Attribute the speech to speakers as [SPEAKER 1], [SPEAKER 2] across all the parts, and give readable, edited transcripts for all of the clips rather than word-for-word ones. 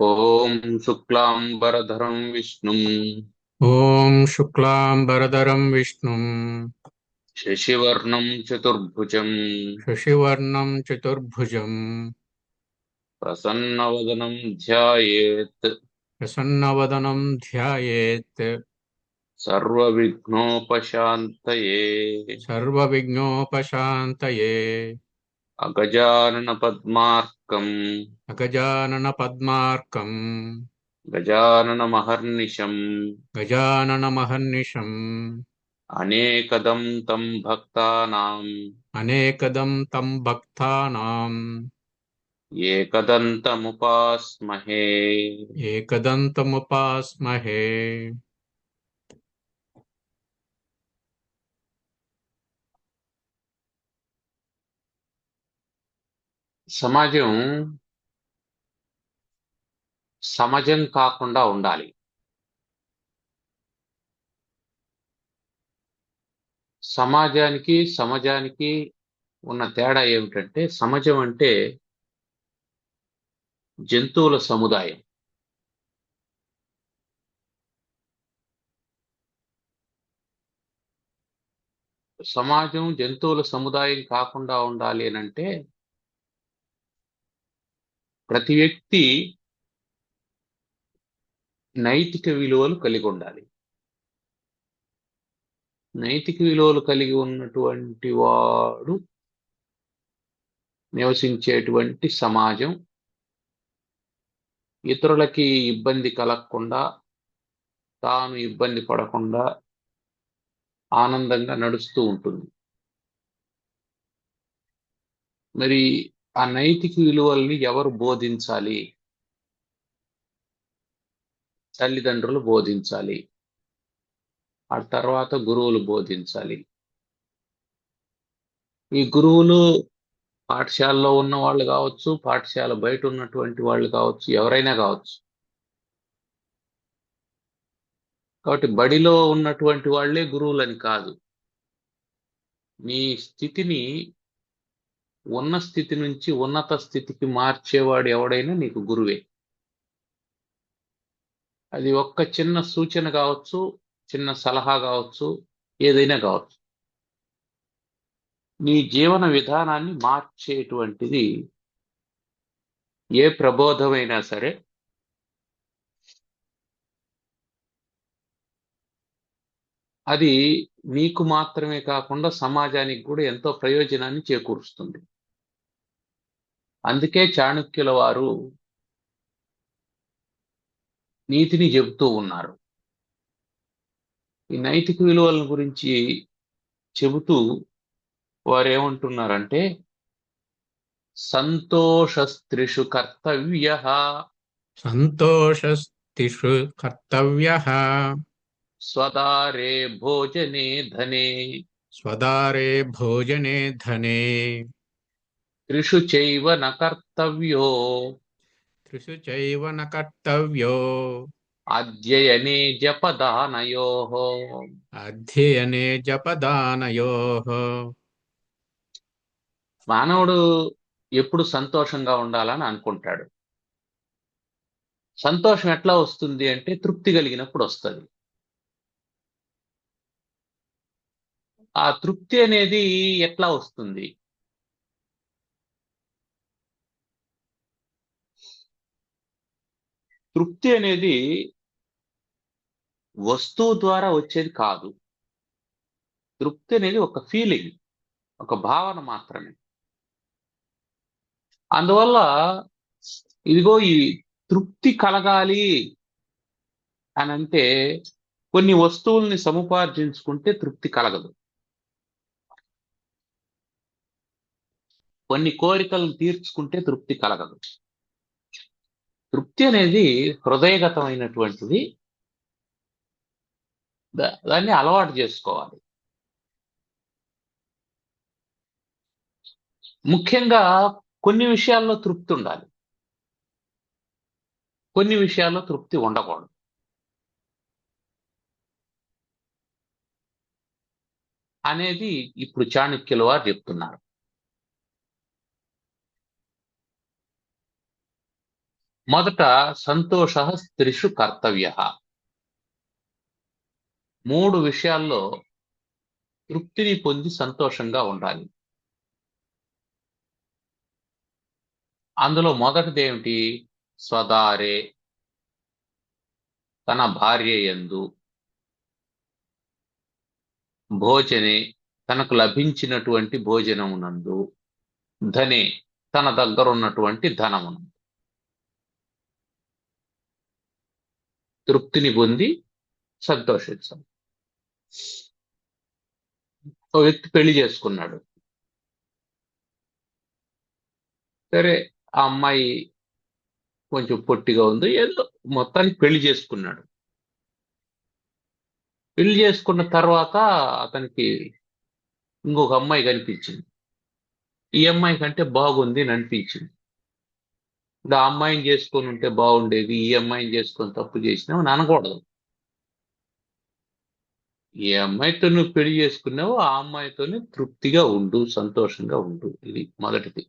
[SPEAKER 1] ఓం శుక్లాంబరధరం విష్ణుం
[SPEAKER 2] ఓం శుక్లాంబరధరం విష్ణుం
[SPEAKER 1] శశివర్ణం చతుర్భుజం
[SPEAKER 2] శశివర్ణం చతుర్భుజం
[SPEAKER 1] ప్రసన్నవదనం ధ్యాయేత్
[SPEAKER 2] ప్రసన్నవదనం ధ్యాయేత్
[SPEAKER 1] సర్వవిఘ్నోపశాంతయే.
[SPEAKER 2] సర్వవిఘ్నోపశాంతయే.
[SPEAKER 1] అగజానన పద్మార్కం
[SPEAKER 2] అగజానన పద్మార్కం
[SPEAKER 1] గజానన మహర్నిశం
[SPEAKER 2] గజాననమహర్నిశం
[SPEAKER 1] అనేకదం తం భక్తానాం
[SPEAKER 2] అనేకదం తం భక్తానాం
[SPEAKER 1] ఏకదంతముపాస్మహే.
[SPEAKER 2] ఏకదంతముపాస్మహే.
[SPEAKER 1] సమాజం సమాజం కాకుండా ఉండాలి. సమాజానికి సమాజానికి ఉన్న తేడా ఏమిటంటే, సమాజం అంటే జంతువుల సముదాయం. సమాజం జంతువుల సముదాయం కాకుండా ఉండాలి అని అంటే, ప్రతి వ్యక్తి నైతిక విలువలు కలిగి ఉండాలి. నైతిక విలువలు కలిగి ఉన్నటువంటి వాడు నివసించేటువంటి సమాజం ఇతరులకి ఇబ్బంది కలగకుండా, తాను ఇబ్బంది పడకుండా ఆనందంగా నడుస్తూ ఉంటుంది. మరి ఆ నైతిక విలువల్ని ఎవరు బోధించాలి? తల్లిదండ్రులు బోధించాలి. ఆ తర్వాత గురువులు బోధించాలి. ఈ గురువులు పాఠశాలలో ఉన్న వాళ్ళు కావచ్చు, పాఠశాల బయట ఉన్నటువంటి వాళ్ళు కావచ్చు, ఎవరైనా కావచ్చు. కాబట్టి బడిలో ఉన్నటువంటి వాళ్ళే గురువులని కాదు. నీ స్థితిని ఉన్న స్థితి నుంచి ఉన్నత స్థితికి మార్చేవాడు ఎవడైనా నీకు గురువే. అది ఒక్క చిన్న సూచన కావచ్చు, చిన్న సలహా కావచ్చు, ఏదైనా కావచ్చు. నీ జీవన విధానాన్ని మార్చేటువంటిది ఏ ప్రబోధమైనా సరే అది నీకు మాత్రమే కాకుండా సమాజానికి కూడా ఎంతో ప్రయోజనాన్ని చేకూరుస్తుంది. అందుకే చాణక్యుల వారు నీతిని చెబుతూ ఉన్నారు. ఈ నైతిక విలువల గురించి చెబుతూ వారు ఏమంటున్నారంటే, సంతోషస్త్రిషు కర్తవ్యః
[SPEAKER 2] సంతోషస్తిషు కర్తవ్యః
[SPEAKER 1] స్వదారే భోజనే ధనే
[SPEAKER 2] స్వదారే భోజనే ధనే
[SPEAKER 1] త్రిషు చైవ న కర్తవ్యో
[SPEAKER 2] త్రిషు చైవ న కర్తవ్యో
[SPEAKER 1] అధ్యయనే జపదానయోః.
[SPEAKER 2] అధ్యయనే జపదానయోః.
[SPEAKER 1] మానవుడు ఎప్పుడు సంతోషంగా ఉండాలని అనుకుంటాడు. సంతోషం ఎట్లా వస్తుంది అంటే, తృప్తి కలిగినప్పుడు వస్తుంది. ఆ తృప్తి అనేది ఎట్లా వస్తుంది? తృప్తి అనేది వస్తువు ద్వారా వచ్చేది కాదు. తృప్తి అనేది ఒక ఫీలింగ్, ఒక భావన మాత్రమే. అందువల్ల ఇదిగో ఈ తృప్తి కలగాలి అని అంటే, కొన్ని వస్తువుల్ని సముపార్జించుకుంటే తృప్తి కలగదు. కొన్ని కోరికలను తీర్చుకుంటే తృప్తి కలగదు. తృప్తి అనేది హృదయగతమైనటువంటిది. దాన్ని అలవాటు చేసుకోవాలి. ముఖ్యంగా కొన్ని విషయాల్లో తృప్తి ఉండాలి, కొన్ని విషయాల్లో తృప్తి ఉండకూడదు. అనేది ఇప్పుడు చాణక్యుల వారు చెప్తున్నారు. మొదట సంతోష స్త్రీషు కర్తవ్య. 3 విషయాల్లో తృప్తిని పొంది సంతోషంగా ఉండాలి. అందులో మొదటిది ఏమిటి? స్వదారే, తన భార్య యందు, భోజనే, తనకు లభించినటువంటి భోజనమునందు, ధనే, తన దగ్గర ఉన్నటువంటి ధనమును తృప్తిని పొంది సంతోషించాలి. ఓ వ్యక్తి పెళ్లి చేసుకున్నాడు. సరే, ఆ అమ్మాయి కొంచెం పొట్టిగా ఉంది, ఏదో మొత్తానికి పెళ్లి చేసుకున్నాడు. పెళ్లి చేసుకున్న తర్వాత అతనికి ఇంకొక అమ్మాయి కనిపించింది. ఈ అమ్మాయి కంటే బాగుంది అని అనిపించింది. ఇప్పుడు ఆ అమ్మాయిని చేసుకొని ఉంటే బాగుండేది, ఈ అమ్మాయిని చేసుకొని తప్పు చేసినావు అని అనకూడదు. ఏ అమ్మాయితో నువ్వు పెళ్లి చేసుకున్నావో ఆ అమ్మాయితోనే తృప్తిగా ఉండు, సంతోషంగా ఉండు. ఇది మొదటిది.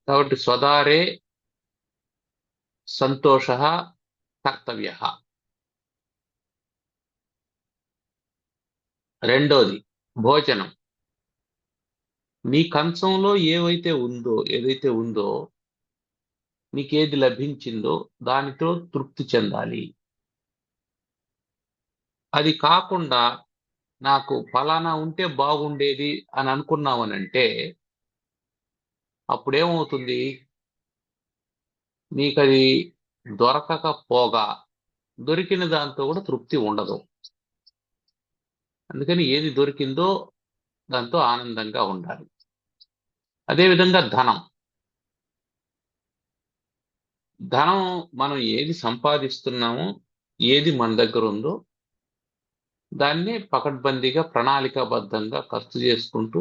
[SPEAKER 1] కాబట్టి స్వదారే సంతోష కర్తవ్య. రెండోది భోజనం. నీ కంచంలో ఏదైతే ఉందో నీకేది లభించిందో దానితో తృప్తి చెందాలి. అది కాకుండా నాకు ఫలానా ఉంటే బాగుండేది అని అనుకున్నావనంటే అప్పుడేమవుతుంది? నీకది దొరకకపోగా దొరికిన దాంతో కూడా తృప్తి ఉండదు. అందుకని ఏది దొరికిందో దాంతో ఆనందంగా ఉండాలి. అదేవిధంగా ధనం. ధనం మనం ఏది సంపాదిస్తున్నామో, ఏది మన దగ్గర ఉందో దాన్ని పకడ్బందీగా ప్రణాళికాబద్ధంగా ఖర్చు చేసుకుంటూ,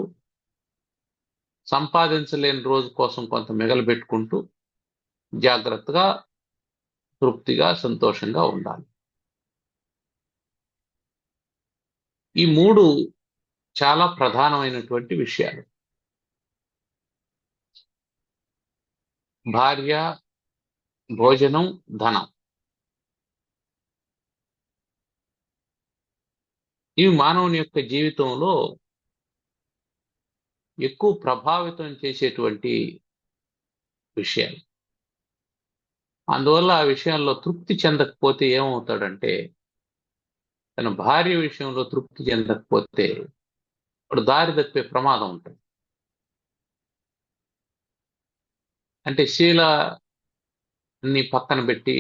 [SPEAKER 1] సంపాదించలేని రోజు కోసం కొంత మిగలబెట్టుకుంటూ జాగ్రత్తగా, తృప్తిగా, సంతోషంగా ఉండాలి. ఈ 3 చాలా ప్రధానమైనటువంటి విషయాలు. భార్య, భోజనం, ధనం. ఇవి మానవుని యొక్క జీవితంలో ఎక్కువ ప్రభావితం చేసేటువంటి విషయాలు. అందువల్ల ఆ విషయాల్లో తృప్తి చెందకపోతే ఏమవుతాడంటే, తన భార్య విషయంలో తృప్తి చెందకపోతే ఇప్పుడు దారి తప్పే ప్రమాదం ఉంటుంది. అంటే శీలాన్ని పక్కన పెట్టి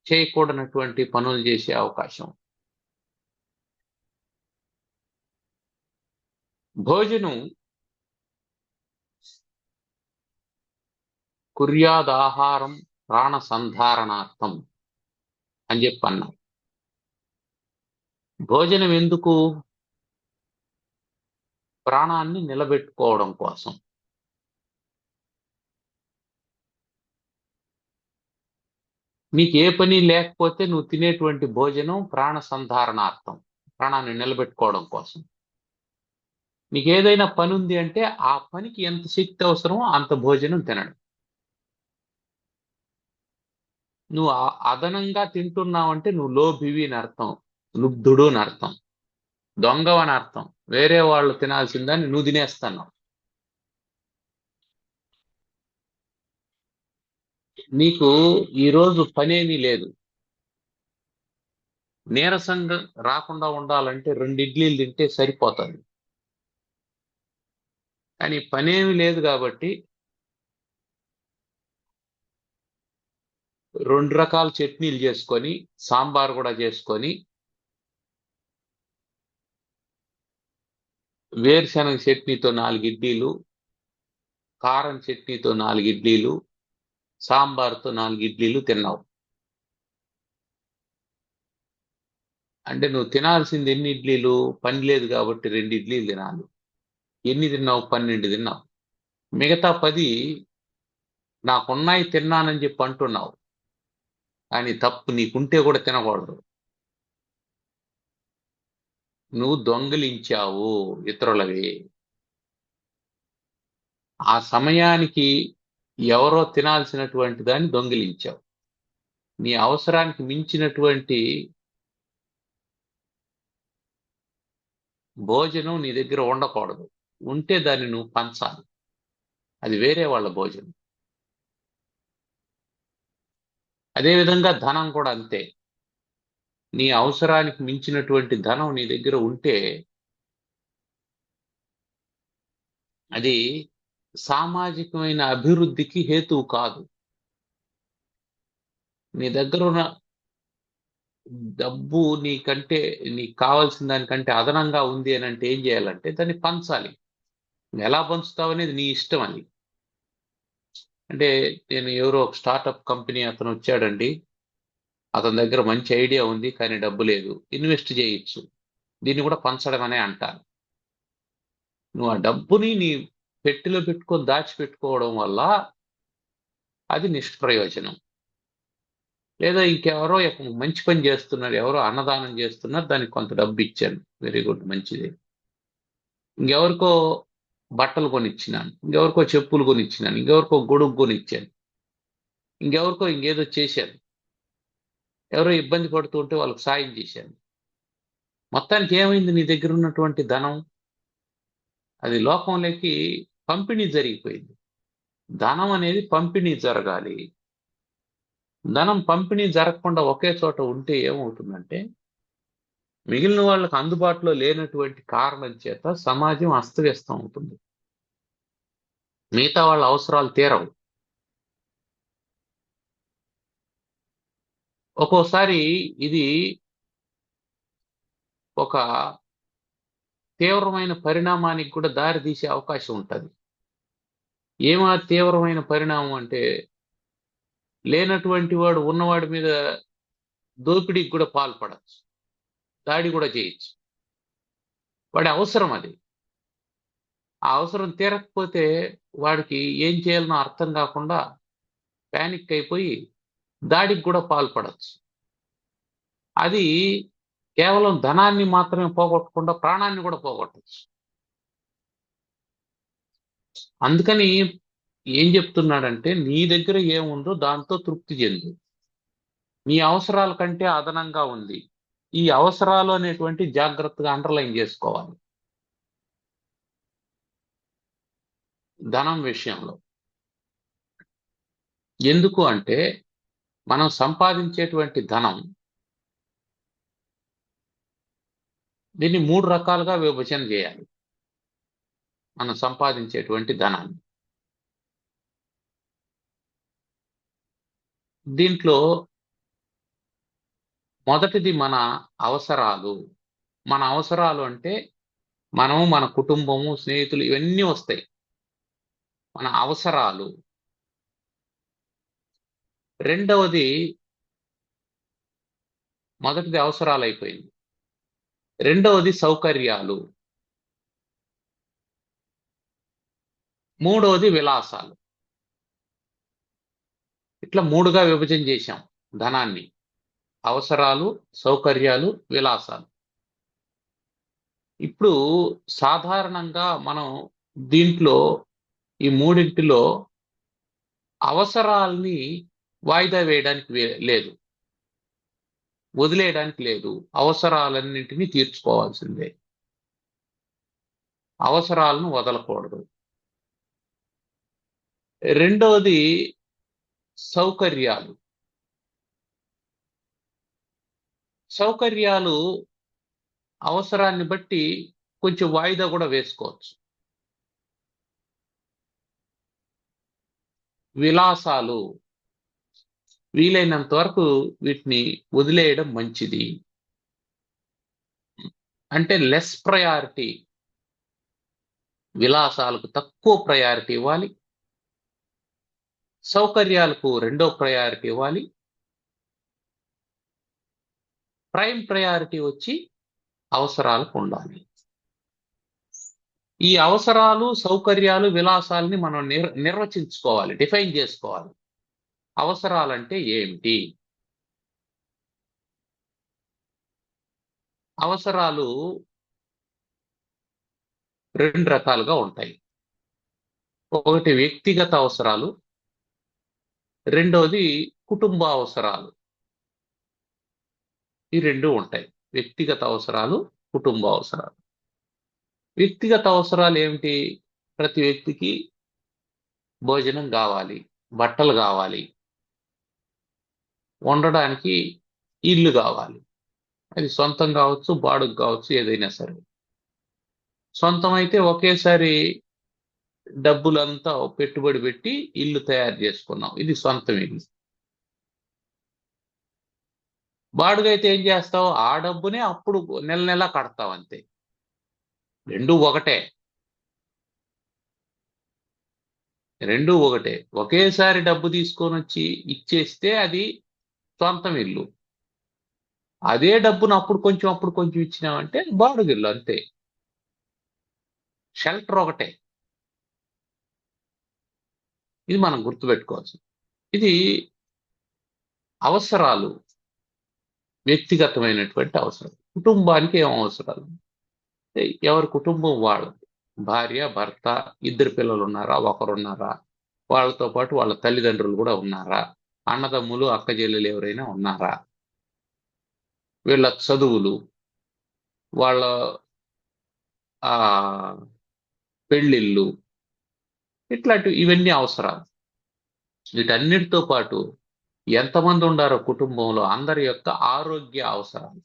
[SPEAKER 1] చేయకూడనటువంటి పనులు చేసే అవకాశం. భోజనం కుర్యాదాహారం ప్రాణ సంధారణార్థం అని చెప్పి అన్నారు. భోజనం ఎందుకు? ప్రాణాన్ని నిలబెట్టుకోవడం కోసం. నీకు ఏ పని లేకపోతే నువ్వు తినేటువంటి భోజనం ప్రాణ సంధారణార్థం, ప్రాణాన్ని నిలబెట్టుకోవడం కోసం. నీకు ఏదైనా పని ఉంది అంటే ఆ పనికి ఎంత శక్తి అవసరమో అంత భోజనం తినడం. నువ్వు అదనంగా తింటున్నావంటే నువ్వు లోభివి అని అర్థం, లుబ్ధుడు అని అర్థం, దొంగవని అర్థం. వేరే వాళ్ళు తినాల్సిందని నువ్వు తినేస్తున్నావు. నీకు ఈరోజు పనేమీ లేదు, నీరసంగా రాకుండా ఉండాలంటే 2 ఇడ్లీలు తింటే సరిపోతుంది. కానీ పనేమి లేదు కాబట్టి 2 రకాల చట్నీలు చేసుకొని, సాంబార్ కూడా చేసుకొని, వేరుశనగ చట్నీతో 4 ఇడ్లీలు, కారం చట్నీతో 4 ఇడ్లీలు, సాంబార్తో 4 ఇడ్లీలు తిన్నావు. అంటే నువ్వు తినాల్సింది ఎన్ని ఇడ్లీలు? పని లేదు కాబట్టి 2 ఇడ్లీలు తినాలి. ఎన్ని తిన్నావు? 12 తిన్నావు. మిగతా 10 నాకున్నాయి తిన్నానని చెప్పి అంటున్నావు. కానీ తప్పు, నీకుంటే కూడా తినకూడదు. నువ్వు దొంగిలించావు ఇతరులవి. ఆ సమయానికి ఎవరో తినాల్సినటువంటి దాన్ని దొంగిలించావు. నీ అవసరానికి మించినటువంటి భోజనం నీ దగ్గర ఉండకూడదు. ఉంటే దాన్ని నువ్వు పంచాలి. అది వేరే వాళ్ళ భోజనం. అదేవిధంగా ధనం కూడా అంతే. నీ అవసరానికి మించినటువంటి ధనం నీ దగ్గర ఉంటే అది సామాజికమైన అభివృద్ధికి హేతువు కాదు. నీ దగ్గర ఉన్న డబ్బు నీకు కావాల్సిన దానికంటే అదనంగా ఉంది అని అంటే ఏం చేయాలంటే దాన్ని పంచాలి. ఎలా పంచుతావు అనేది నీ ఇష్టం. అది అంటే నేను ఎవరో ఒక స్టార్టప్ కంపెనీ అతను వచ్చాడండి, అతని దగ్గర మంచి ఐడియా ఉంది కానీ డబ్బు లేదు, ఇన్వెస్ట్ చేయొచ్చు, దీన్ని కూడా పంచడం అనే అంటారు. నువ్వు ఆ డబ్బుని నీ పెట్టెలో పెట్టుకొని దాచిపెట్టుకోవడం వల్ల అది నిష్ప్రయోజనం. లేదా ఇంకెవరో మంచి పని చేస్తున్నారు, ఎవరో అన్నదానం చేస్తున్నారు, దానికి కొంత డబ్బు ఇచ్చాను, వెరీ గుడ్, మంచిది. ఇంకెవరికో బట్టలు కొనిచ్చినాను, ఇంకెవరికో చెప్పులు కొనిచ్చినాను, ఇంకెవరికో గొడుగు కొనిచ్చాను, ఇంకెవరికో ఇంకేదో చేశాను, ఎవరో ఇబ్బంది పడుతూ ఉంటే వాళ్ళకి సాయం చేశాను. మొత్తానికి ఏమైంది? నీ దగ్గర ఉన్నటువంటి ధనం అది లోకంలోకి పంపిణీ జరిగిపోయింది. ధనం అనేది పంపిణీ జరగాలి. ధనం పంపిణీ జరగకుండా ఒకే చోట ఉంటే ఏమవుతుందంటే మిగిలిన వాళ్ళకి అందుబాటులో లేనటువంటి కారణం చేత సమాజం అస్తవ్యస్తం అవుతుంది. మిగతా వాళ్ళ అవసరాలు తీరవు. ఒక్కోసారి ఇది ఒక తీవ్రమైన పరిణామానికి కూడా దారి తీసే అవకాశం ఉంటుంది. ఏమా తీవ్రమైన పరిణామం అంటే లేనటువంటి వాడు ఉన్నవాడి మీద దోపిడీకి కూడా పాల్పడచ్చు, దాడి కూడా చేయొచ్చు. వాడి అవసరం అది. ఆ అవసరం తీరకపోతే వాడికి ఏం చేయాలనో అర్థం కాకుండా ప్యానిక్ అయిపోయి దాడికి కూడా పాల్పడచ్చు. అది కేవలం ధనాన్ని మాత్రమే పోగొట్టకుండా ప్రాణాన్ని కూడా పోగొట్టచ్చు. అందుకని ఏం చెప్తున్నాడంటే నీ దగ్గర ఏముందో దాంతో తృప్తి చెందు. నీ అవసరాల కంటే అదనంగా ఉంది. ఈ అవసరాలు అనేటువంటి జాగ్రత్తగా అండర్లైన్ చేసుకోవాలి ధనం విషయంలో. ఎందుకు అంటే మనం సంపాదించేటువంటి ధనం దీన్ని 3 రకాలుగా విభజన చేయాలి. మనం సంపాదించేటువంటి ధనాన్ని దీంట్లో మొదటిది మన అవసరాలు. మన అవసరాలు అంటే మనము, మన కుటుంబము, స్నేహితులు ఇవన్నీ వస్తాయి. మన అవసరాలు. రెండవది, మొదటిది అవసరాలు అయిపోయింది. రెండవది సౌకర్యాలు. మూడవది విలాసాలు. ఇట్లా 3గా విభజన చేశాం ధనాన్ని. అవసరాలు, సౌకర్యాలు, విలాసాలు. ఇప్పుడు సాధారణంగా మనం దీంట్లో ఈ మూడింటిలో అవసరాల్ని వాయిదా వేయడానికి లేదు, వదిలేయడానికి లేదు. అవసరాలన్నింటినీ తీర్చుకోవాల్సిందే. అవసరాలను వదలకూడదు. రెండవది సౌకర్యాలు. సౌకర్యాలు అవసరాన్ని బట్టి కొంచెం వాయిదా కూడా వేసుకోవచ్చు. విలాసాలు వీలైనంత వరకు వీటిని వదిలేయడం మంచిది. అంటే లెస్ ప్రయారిటీ. విలాసాలకు తక్కువ ప్రయారిటీ ఇవ్వాలి, సౌకర్యాలకు రెండో ప్రయారిటీ ఇవ్వాలి, ప్రైమ్ ప్రయారిటీ వచ్చి అవసరాలకు ఉండాలి. ఈ అవసరాలు, సౌకర్యాలు, విలాసాలని మనం నిర్వచించుకోవాలి, డిఫైన్ చేసుకోవాలి. అవసరాలంటే ఏమిటి? అవసరాలు 2 రకాలుగా ఉంటాయి. ఒకటి వ్యక్తిగత అవసరాలు, రెండోది కుటుంబ అవసరాలు. ఈ రెండు ఉంటాయి. వ్యక్తిగత అవసరాలు, కుటుంబ అవసరాలు. వ్యక్తిగత అవసరాలు ఏమిటి? ప్రతి వ్యక్తికి భోజనం కావాలి, బట్టలు కావాలి, ఉండడానికి ఇల్లు కావాలి. అది సొంతం కావచ్చు, బాడుగ కావచ్చు, ఏదైనా సరే. సొంతం అయితే ఒకేసారి డబ్బులంతా పెట్టుబడి పెట్టి ఇల్లు తయారు చేసుకున్నాం, ఇది సొంతం ఇల్లు. బాడుగ అయితే ఏం చేస్తావు? ఆ డబ్బునే అప్పుడు నెల నెల కడతావు, అంతే. రెండూ ఒకటే, రెండూ ఒకటే. ఒకేసారి డబ్బు తీసుకొని వచ్చి ఇచ్చేస్తే అది సొంతం ఇల్లు. అదే డబ్బును అప్పుడు కొంచెం ఇచ్చినామంటే బాడుగ ఇల్లు, అంతే. షెల్టర్ ఒకటే. ఇది మనం గుర్తుపెట్టుకోవచ్చు. ఇది అవసరాలు, వ్యక్తిగతమైనటువంటి అవసరం. కుటుంబానికి ఏం అవసరాలు? ఎవరి కుటుంబం వాళ్ళది. భార్య, భర్త, ఇద్దరు పిల్లలు ఉన్నారా, ఒకరున్నారా, వాళ్ళతో పాటు వాళ్ళ తల్లిదండ్రులు కూడా ఉన్నారా, అన్నదమ్ములు, అక్క చెల్లెలు ఎవరైనా ఉన్నారా, వీళ్ళ చదువులు, వాళ్ళ ఆ పెళ్ళిళ్ళు, ఇవన్నీ అవసరాలు. వీటన్నిటితో పాటు ఎంతమంది ఉండారో కుటుంబంలో అందరి యొక్క ఆరోగ్య అవసరాలు.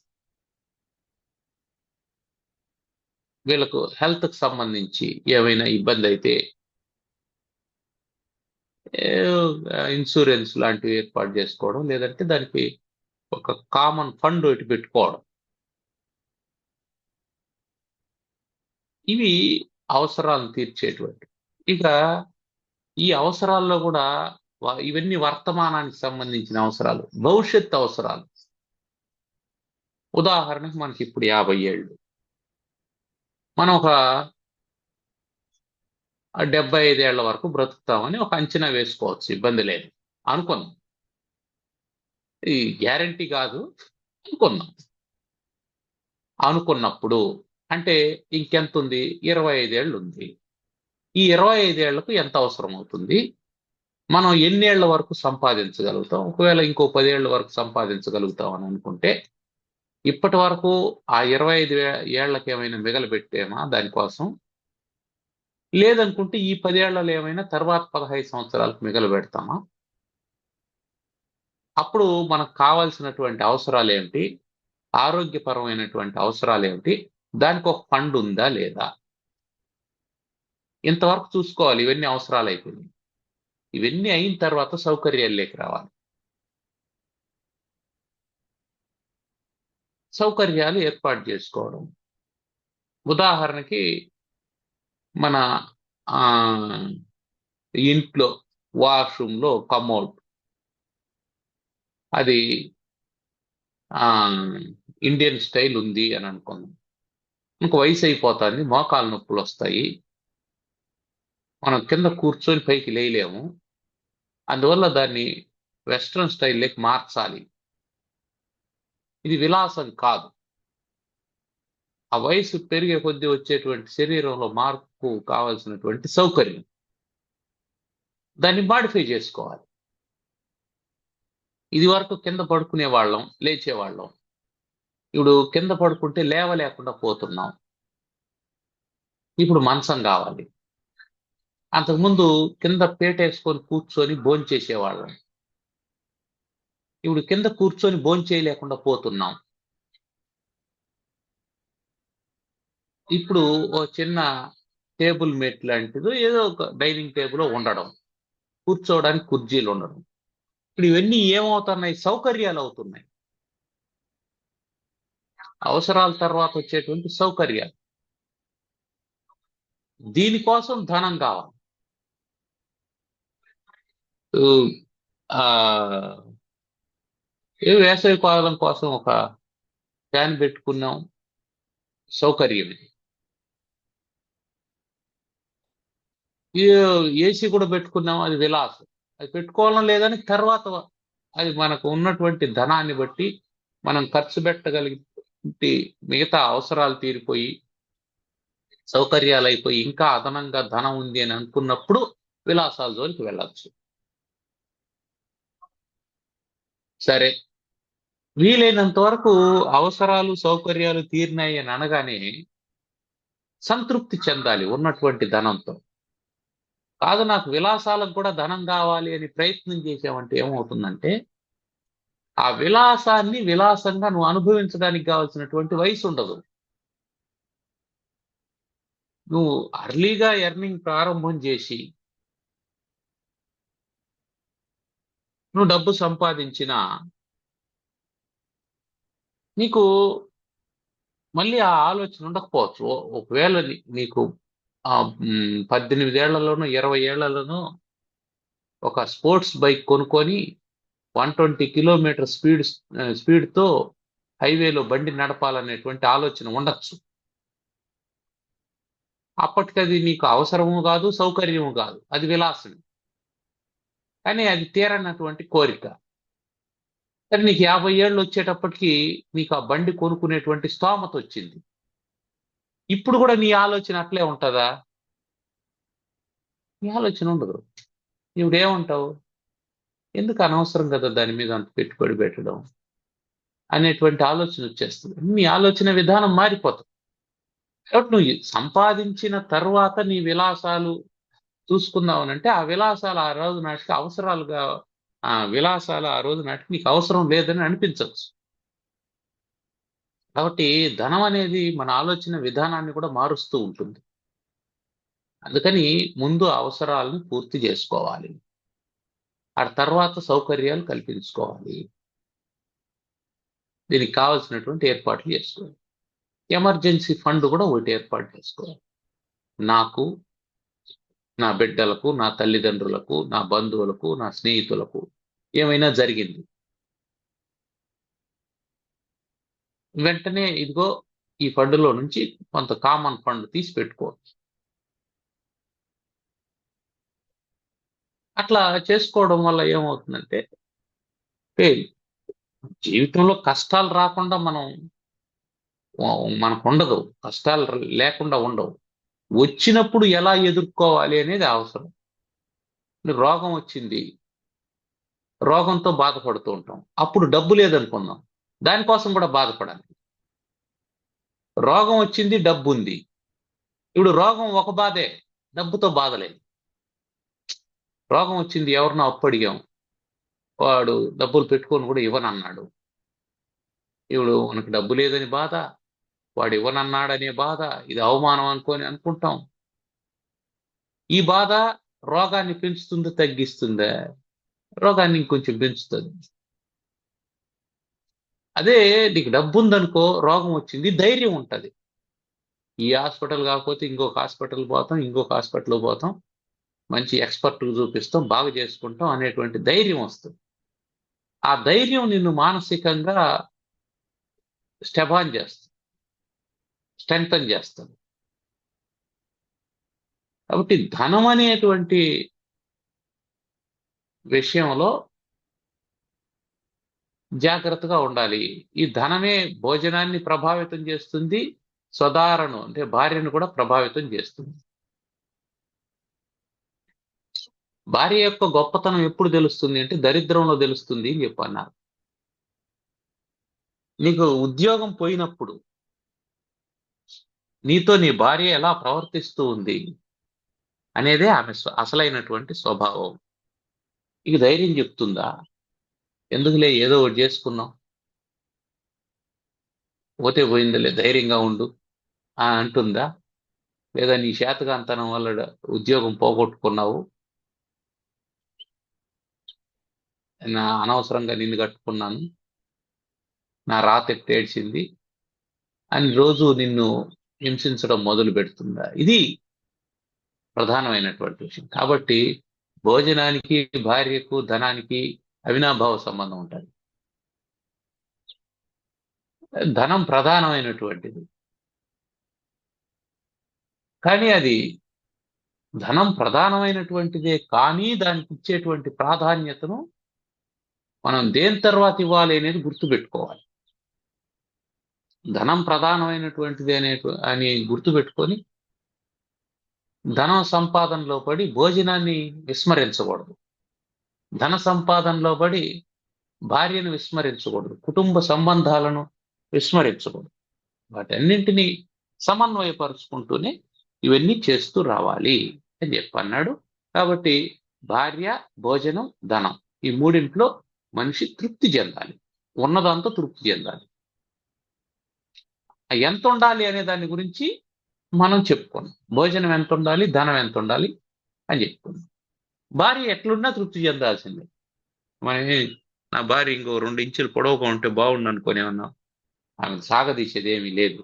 [SPEAKER 1] వీళ్ళకు హెల్త్‌కి సంబంధించి ఏమైనా ఇబ్బంది అయితే ఇన్సూరెన్స్ లాంటివి ఏర్పాటు చేసుకోవడం, లేదంటే దానికి ఒక కామన్ ఫండ్ ఒకటి పెట్టుకోవడం. ఇవి అవసరాలను తీర్చేటువంటి. ఇక ఈ అవసరాల్లో కూడా ఇవన్నీ వర్తమానానికి సంబంధించిన అవసరాలు. భవిష్యత్ అవసరాలు. ఉదాహరణకు మనకి ఇప్పుడు 50 ఏళ్ళు. మనం ఒక 75 ఏళ్ల వరకు బ్రతుకుతామని ఒక అంచనా వేసుకోవచ్చు, ఇబ్బంది లేదు. అనుకున్నాం. ఈ గ్యారంటీ కాదు, అనుకున్నాం. అనుకున్నప్పుడు అంటే ఇంకెంత ఉంది? 25 ఏళ్ళు ఉంది. ఈ 25 ఏళ్లకు ఎంత అవసరం అవుతుంది? మనం ఎన్నేళ్ల వరకు సంపాదించగలుగుతాం? ఒకవేళ ఇంకో 10 ఏళ్ల వరకు సంపాదించగలుగుతాం అని అనుకుంటే, ఇప్పటి వరకు ఆ 25 ఏళ్లకి ఏమైనా మిగలబెట్టామా దానికోసం? లేదనుకుంటే ఈ 10 ఏళ్లలో ఏమైనా తర్వాత 15 సంవత్సరాలకు మిగలబెడతామా? అప్పుడు మనకు కావాల్సినటువంటి అవసరాలేమిటి? ఆరోగ్యపరమైనటువంటి అవసరాలేమిటి? దానికి ఒక ఫండ్ ఉందా లేదా? ఇంతవరకు చూసుకోవాలి. ఇవన్నీ అవసరాలైపోయినాయి. ఇవన్నీ అయిన తర్వాత సౌకర్యాల్లోకి రావాలి. సౌకర్యాలు ఏర్పాటు చేసుకోవడం. ఉదాహరణకి మన ఇంట్లో వాష్‌రూమ్‌లో కమోడ్. అది ఇండియన్ స్టైల్ ఉంది అని అనుకుందాం. ఇంక వయసు అయిపోతుంది, మోకాలు నొప్పులొస్తాయి. మనం కింద కూర్చొని పైకి లేయలేము. అందువల్ల దాన్ని వెస్టర్న్ స్టైల్‌లోకి మార్చాలి. ఇది విలాసం కాదు. ఆ వయసు పెరిగే కొద్దీ వచ్చేటువంటి శరీరంలో మార్పు కావాల్సినటువంటి సౌకర్యం. దాన్ని మాడిఫై చేసుకోవాలి. ఇదివరకు కింద పడుకునేవాళ్ళం, లేచేవాళ్ళం. ఇప్పుడు కింద పడుకుంటే లేవలేకుండా పోతున్నాం. ఇప్పుడు మంచం కావాలి. అంతకుముందు కింద పీటేసుకొని కూర్చొని భోంచేసేవాళ్ళం. ఇప్పుడు కింద కూర్చొని భోంచేయలేకుండా పోతున్నాం. ఇప్పుడు ఓ చిన్న టేబుల్ మేట్ లాంటిదో ఏదో ఒక డైనింగ్ టేబుల్ ఉండడం. కూర్చోవడానికి కుర్చీలు ఉండడం. ఇప్పుడు ఇవన్నీ ఏమవుతున్నాయి? సౌకర్యాలు అవుతున్నాయి. అవసరాల తర్వాత వచ్చేటువంటి సౌకర్యాలు. దీనికోసం ధనం కావాలి. వేసవి కాలం కోసం ఒక ఫ్యాన్ పెట్టుకున్నాం, సౌకర్యం ఇది. ఏసీ కూడా పెట్టుకున్నాం, అది విలాసం. అది పెట్టుకోవడం లేదని తర్వాత అది మనకు ఉన్నటువంటి ధనాన్ని బట్టి మనం ఖర్చు పెట్టగలిగి మిగతా అవసరాలు తీరిపోయి సౌకర్యాలు అయిపోయి ఇంకా అదనంగా ధనం ఉంది అని అనుకున్నప్పుడు విలాసాల జోలికి వెళ్ళచ్చు. సరే, వీలైనంత వరకు అవసరాలు సౌకర్యాలు తీరినాయి అని అనగానే సంతృప్తి చెందాలి ఉన్నటువంటి ధనంతో. కాదు నాకు విలాసాలకు కూడా ధనం కావాలి అని ప్రయత్నం చేసామంటే ఏమవుతుందంటే, ఆ విలాసాన్ని విలాసంగా నువ్వు అనుభవించడానికి కావాల్సినటువంటి వయసు ఉండదు. నువ్వు అర్లీగా ఎర్నింగ్ ప్రారంభం చేసి నువ్వు డబ్బు సంపాదించినా నీకు మళ్ళీ ఆ ఆలోచన ఉండకపోవచ్చు. ఒకవేళ నీకు 18 ఏళ్లలోనో 20 ఏళ్లలోనో ఒక స్పోర్ట్స్ బైక్ కొనుక్కొని 120 కిలోమీటర్ స్పీడ్తో హైవేలో బండి నడపాలనేటువంటి ఆలోచన ఉండొచ్చు. అప్పటికది నీకు అవసరము కాదు, సౌకర్యము కాదు, అది విలాసం. కానీ అది తీరనటువంటి కోరిక. కానీ నీకు 50 ఏళ్ళు వచ్చేటప్పటికి నీకు ఆ బండి కొనుక్కునేటువంటి స్తోమత వచ్చింది. ఇప్పుడు కూడా నీ ఆలోచన అట్లే ఉంటుందా? నీ ఆలోచన ఉండదు. ఇప్పుడు ఏమంటావు? ఎందుకు అనవసరం కదా దాని మీద అంత పెట్టుబడి పెట్టడం అనేటువంటి ఆలోచన వచ్చేస్తుంది. నీ ఆలోచన విధానం మారిపోతుంది. కాబట్టి నువ్వు సంపాదించిన తర్వాత నీ విలాసాలు చూసుకుందామనంటే ఆ విలాసాలు ఆ రోజు నాటికి అవసరాలుగా, ఆ విలాసాలు ఆ రోజు నాటికి నీకు అవసరం లేదని అనిపించవచ్చు. కాబట్టి ధనం అనేది మన ఆలోచన విధానాన్ని కూడా మారుస్తూ ఉంటుంది. అందుకని ముందు అవసరాలను పూర్తి చేసుకోవాలి, ఆ తర్వాత సౌకర్యాలు కల్పించుకోవాలి, దీనికి కావాల్సినటువంటి ఏర్పాట్లు చేసుకోవాలి. ఎమర్జెన్సీ ఫండ్ కూడా ఒకటి ఏర్పాటు చేసుకోవాలి. నాకు, నా బిడ్డలకు, నా తల్లిదండ్రులకు, నా బంధువులకు, నా స్నేహితులకు ఏమైనా జరిగింది, వెంటనే ఇదిగో ఈ ఫండ్లో నుంచి కొంత కామన్ ఫండ్ తీసి పెట్టుకోవచ్చు. అట్లా చేసుకోవడం వల్ల ఏమవుతుందంటే, ఏ, జీవితంలో కష్టాలు రాకుండా మనకు ఉండదు, కష్టాలు లేకుండా ఉండవు. వచ్చినప్పుడు ఎలా ఎదుర్కోవాలి అనేది అవసరం. రోగం వచ్చింది, రోగంతో బాధపడుతూ ఉంటాం, అప్పుడు డబ్బు లేదనుకుందాం, దానికోసం కూడా బాధపడాలి. రోగం వచ్చింది, డబ్బు ఉంది, ఇప్పుడు రోగం ఒక బాధే, డబ్బుతో బాధలేదు. రోగం వచ్చింది, ఎవరినో అప్పు అడిగాం, వాడు డబ్బులు పెట్టుకొని కూడా ఇవ్వనన్నాడు. ఇప్పుడు మనకు డబ్బు లేదని బాధ, వాడు ఇవ్వనన్నాడనే బాధ, ఇది అవమానం అనుకుంటాం. ఈ బాధ రోగాన్ని పెంచుతుందో తగ్గిస్తుందా? రోగాన్ని ఇంకొంచెం పెంచుతుంది. అదే నీకు డబ్బు ఉందనుకో, రోగం వచ్చింది, ధైర్యం ఉంటుంది. ఈ హాస్పిటల్ కాకపోతే ఇంకొక హాస్పిటల్ పోతాం, ఇంకొక హాస్పిటల్ పోతాం, మంచి ఎక్స్పర్ట్ చూపిస్తాం, బాగు చేసుకుంటాం అనేటువంటి ధైర్యం వస్తుంది. ఆ ధైర్యం నిన్ను మానసికంగా స్టెబాన్ చేస్తుంది, స్ట్రెంగ్తన్ చేస్తుంది. కాబట్టి ధనం అనేటువంటి విషయంలో జాగ్రత్తగా ఉండాలి. ఈ ధనమే భోజనాన్ని ప్రభావితం చేస్తుంది, స్వదారను అంటే భార్యను కూడా ప్రభావితం చేస్తుంది. భార్య యొక్క గొప్పతనం ఎప్పుడు తెలుస్తుంది అంటే దరిద్రంలో తెలుస్తుంది అని చెప్పన్నారు. నీకు ఉద్యోగం పోయినప్పుడు నీతో నీ భార్య ఎలా ప్రవర్తిస్తూ ఉంది అనేదే ఆమె అసలైనటువంటి స్వభావం. నీకు ధైర్యం చెప్తుందా? ఎందుకులే ఏదో ఒకటి చేసుకున్నాం, పోతే పోయిందిలే ధైర్యంగా ఉండు అంటుందా? లేదా నీ శాతకాంతనం వల్ల ఉద్యోగం పోగొట్టుకున్నావు, నా అనవసరంగా నిన్ను కట్టుకున్నాను, నా రాత ఎట్టేడ్చింది అని రోజు నిన్ను హింసించడం మొదలు పెడుతుందా? ఇది ప్రధానమైనటువంటి విషయం. కాబట్టి భోజనానికి, భార్యకు, ధనానికి అవినాభావ సంబంధం ఉంటుంది. ధనం ప్రధానమైనటువంటిది, కానీ అది ధనం ప్రధానమైనటువంటిదే, కానీ దానికి ఇచ్చేటువంటి ప్రాధాన్యతను మనం దేని తర్వాత ఇవ్వాలి అనేది గుర్తుపెట్టుకోవాలి. ధనం ప్రధానమైనటువంటిది అని గుర్తుపెట్టుకొని ధనం సంపాదనలో పడి భోజనాన్ని విస్మరించకూడదు. ధన సంపాదనలో పడి భార్యను విస్మరించకూడదు. కుటుంబ సంబంధాలను విస్మరించకూడదు. వాటన్నింటినీ సమన్వయపరుచుకుంటూనే ఇవన్నీ చేస్తూ రావాలి అని చెప్పి అన్నాడు. కాబట్టి భార్య, భోజనం, ధనం ఈ మూడింట్లో మనిషి తృప్తి చెందాలి. ఉన్నదాంతో తృప్తి చెందాలి. ఎంత ఉండాలి అనే దాని గురించి మనం చెప్పుకున్నాం. భోజనం ఎంత ఉండాలి, ధనం ఎంత ఉండాలి అని చెప్పుకున్నాం. భార్య ఎట్లున్నా తృప్తి చెందాల్సిందే. మనమే నా భార్య ఇంకో 2 ఇంచులు పొడవుగా ఉంటే బాగుండు అనుకునే ఉన్నాం. ఆమె సాగదీసేది ఏమీ లేదు.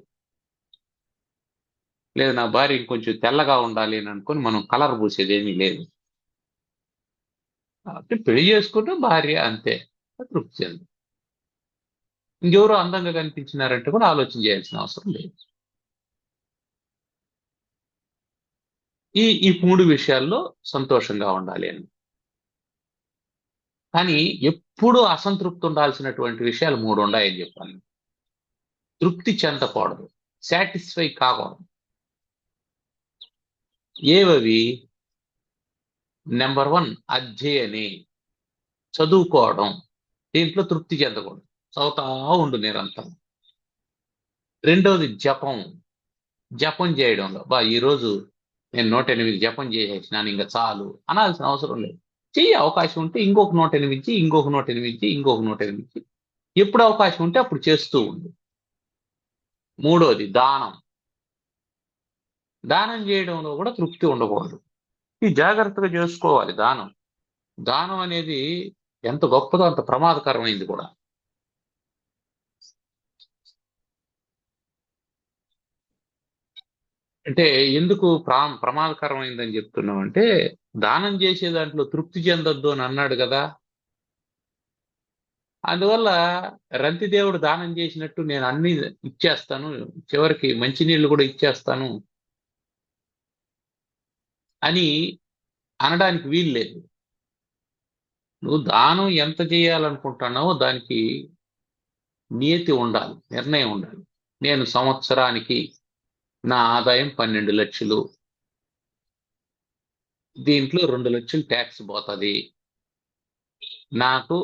[SPEAKER 1] లేదు నా భార్య ఇంకొంచెం తెల్లగా ఉండాలి అని అనుకుని మనం కలర్ పూసేది ఏమీ లేదు. కాబట్టి పెళ్లి చేసుకుంటే భార్య అంతే తృప్తి చెంది. ఇంకెవరో అందంగా కనిపించినారంటే కూడా ఆలోచన చేయాల్సిన అవసరం లేదు. ఈ 3 విషయాల్లో సంతోషంగా ఉండాలి అని. కానీ ఎప్పుడూ అసంతృప్తి ఉండాల్సినటువంటి విషయాలు 3 ఉన్నాయని చెప్పాను. తృప్తి చెందకూడదు, సాటిస్ఫై కాకూడదు. ఏవవి? నెంబర్ 1 అధ్యయనే, చదువుకోవడం. దీంట్లో తృప్తి చెందకూడదు, చదువుతా ఉండు నిరంతరం. రెండోది జపం, జపం చేయడంలో ఈరోజు నేను 108 జపం చేసేసినాను ఇంకా చాలు అనాల్సిన అవసరం లేదు. చెయ్యి, అవకాశం ఉంటే ఇంకొక 108, ఇంకొక 108, ఇంకొక 108. ఎప్పుడు అవకాశం ఉంటే అప్పుడు చేస్తూ ఉండు. మూడోది దానం. దానం చేయడంలో కూడా తృప్తి ఉండకూడదు. ఇది జాగ్రత్తగా చేసుకోవాలి. దానం దానం అనేది ఎంత గొప్పదో అంత ప్రమాదకరమైంది కూడా. అంటే ఎందుకు ప్రమాదకరమైందని చెప్తున్నామంటే, దానం చేసే దాంట్లో తృప్తి చెందొద్దు అని అన్నాడు కదా. అందువల్ల రంతిదేవుడు దానం చేసినట్టు నేను అన్ని ఇచ్చేస్తాను, చివరికి మంచినీళ్ళు కూడా ఇచ్చేస్తాను అని అనడానికి వీలు లేదు. నువ్వు దానం ఎంత చేయాలనుకుంటున్నావో దానికి నియతి ఉండాలి, నిర్ణయం ఉండాలి. నేను సంవత్సరానికి నా ఆదాయం 12 లక్షలు, దీంట్లో 2 లక్షలు ట్యాక్స్ పోతుంది, నాకు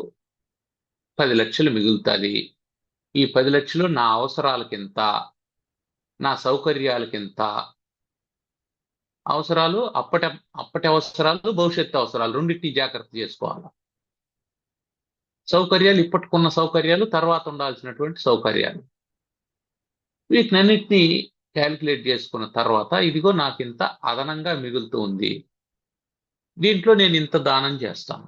[SPEAKER 1] 10 లక్షలు మిగులుతుంది. ఈ 10 లక్షలు నా అవసరాలకింత, నా సౌకర్యాలకింత. అవసరాలు అప్పటి అవసరాలు, భవిష్యత్తు అవసరాలు రెండింటినీ జాగ్రత్త చేసుకోవాలి. సౌకర్యాలు ఇప్పటికున్న సౌకర్యాలు, తర్వాత ఉండాల్సినటువంటి సౌకర్యాలు. వీటినన్నిటినీ క్యాలిక్యులేట్ చేసుకున్న తర్వాత ఇదిగో నాకు ఇంత అదనంగా మిగులుతూ ఉంది, దీంట్లో నేను ఇంత దానం చేస్తాను.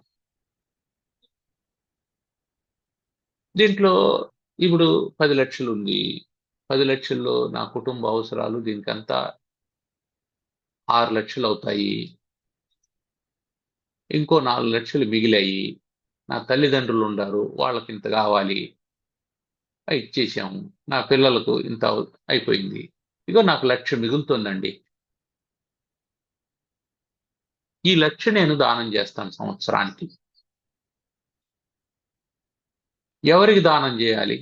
[SPEAKER 1] దీంట్లో ఇప్పుడు 10 లక్షలు ఉంది, 10 లక్షల్లో నా కుటుంబ అవసరాలు దీనికంతా 6 లక్షలు అవుతాయి. ఇంకో 4 లక్షలు మిగిలాయి, నా తల్లిదండ్రులు ఉండారు, వాళ్ళకి ఇంత కావాలి, ఇచ్చేసాము. నా పిల్లలకు ఇంత అయిపోయింది, ఇగో నాకు 1 లక్ష మిగులుతుందండి. ఈ 1 లక్ష నేను దానం చేస్తాను సంవత్సరానికి. ఎవరికి దానం చేయాలి,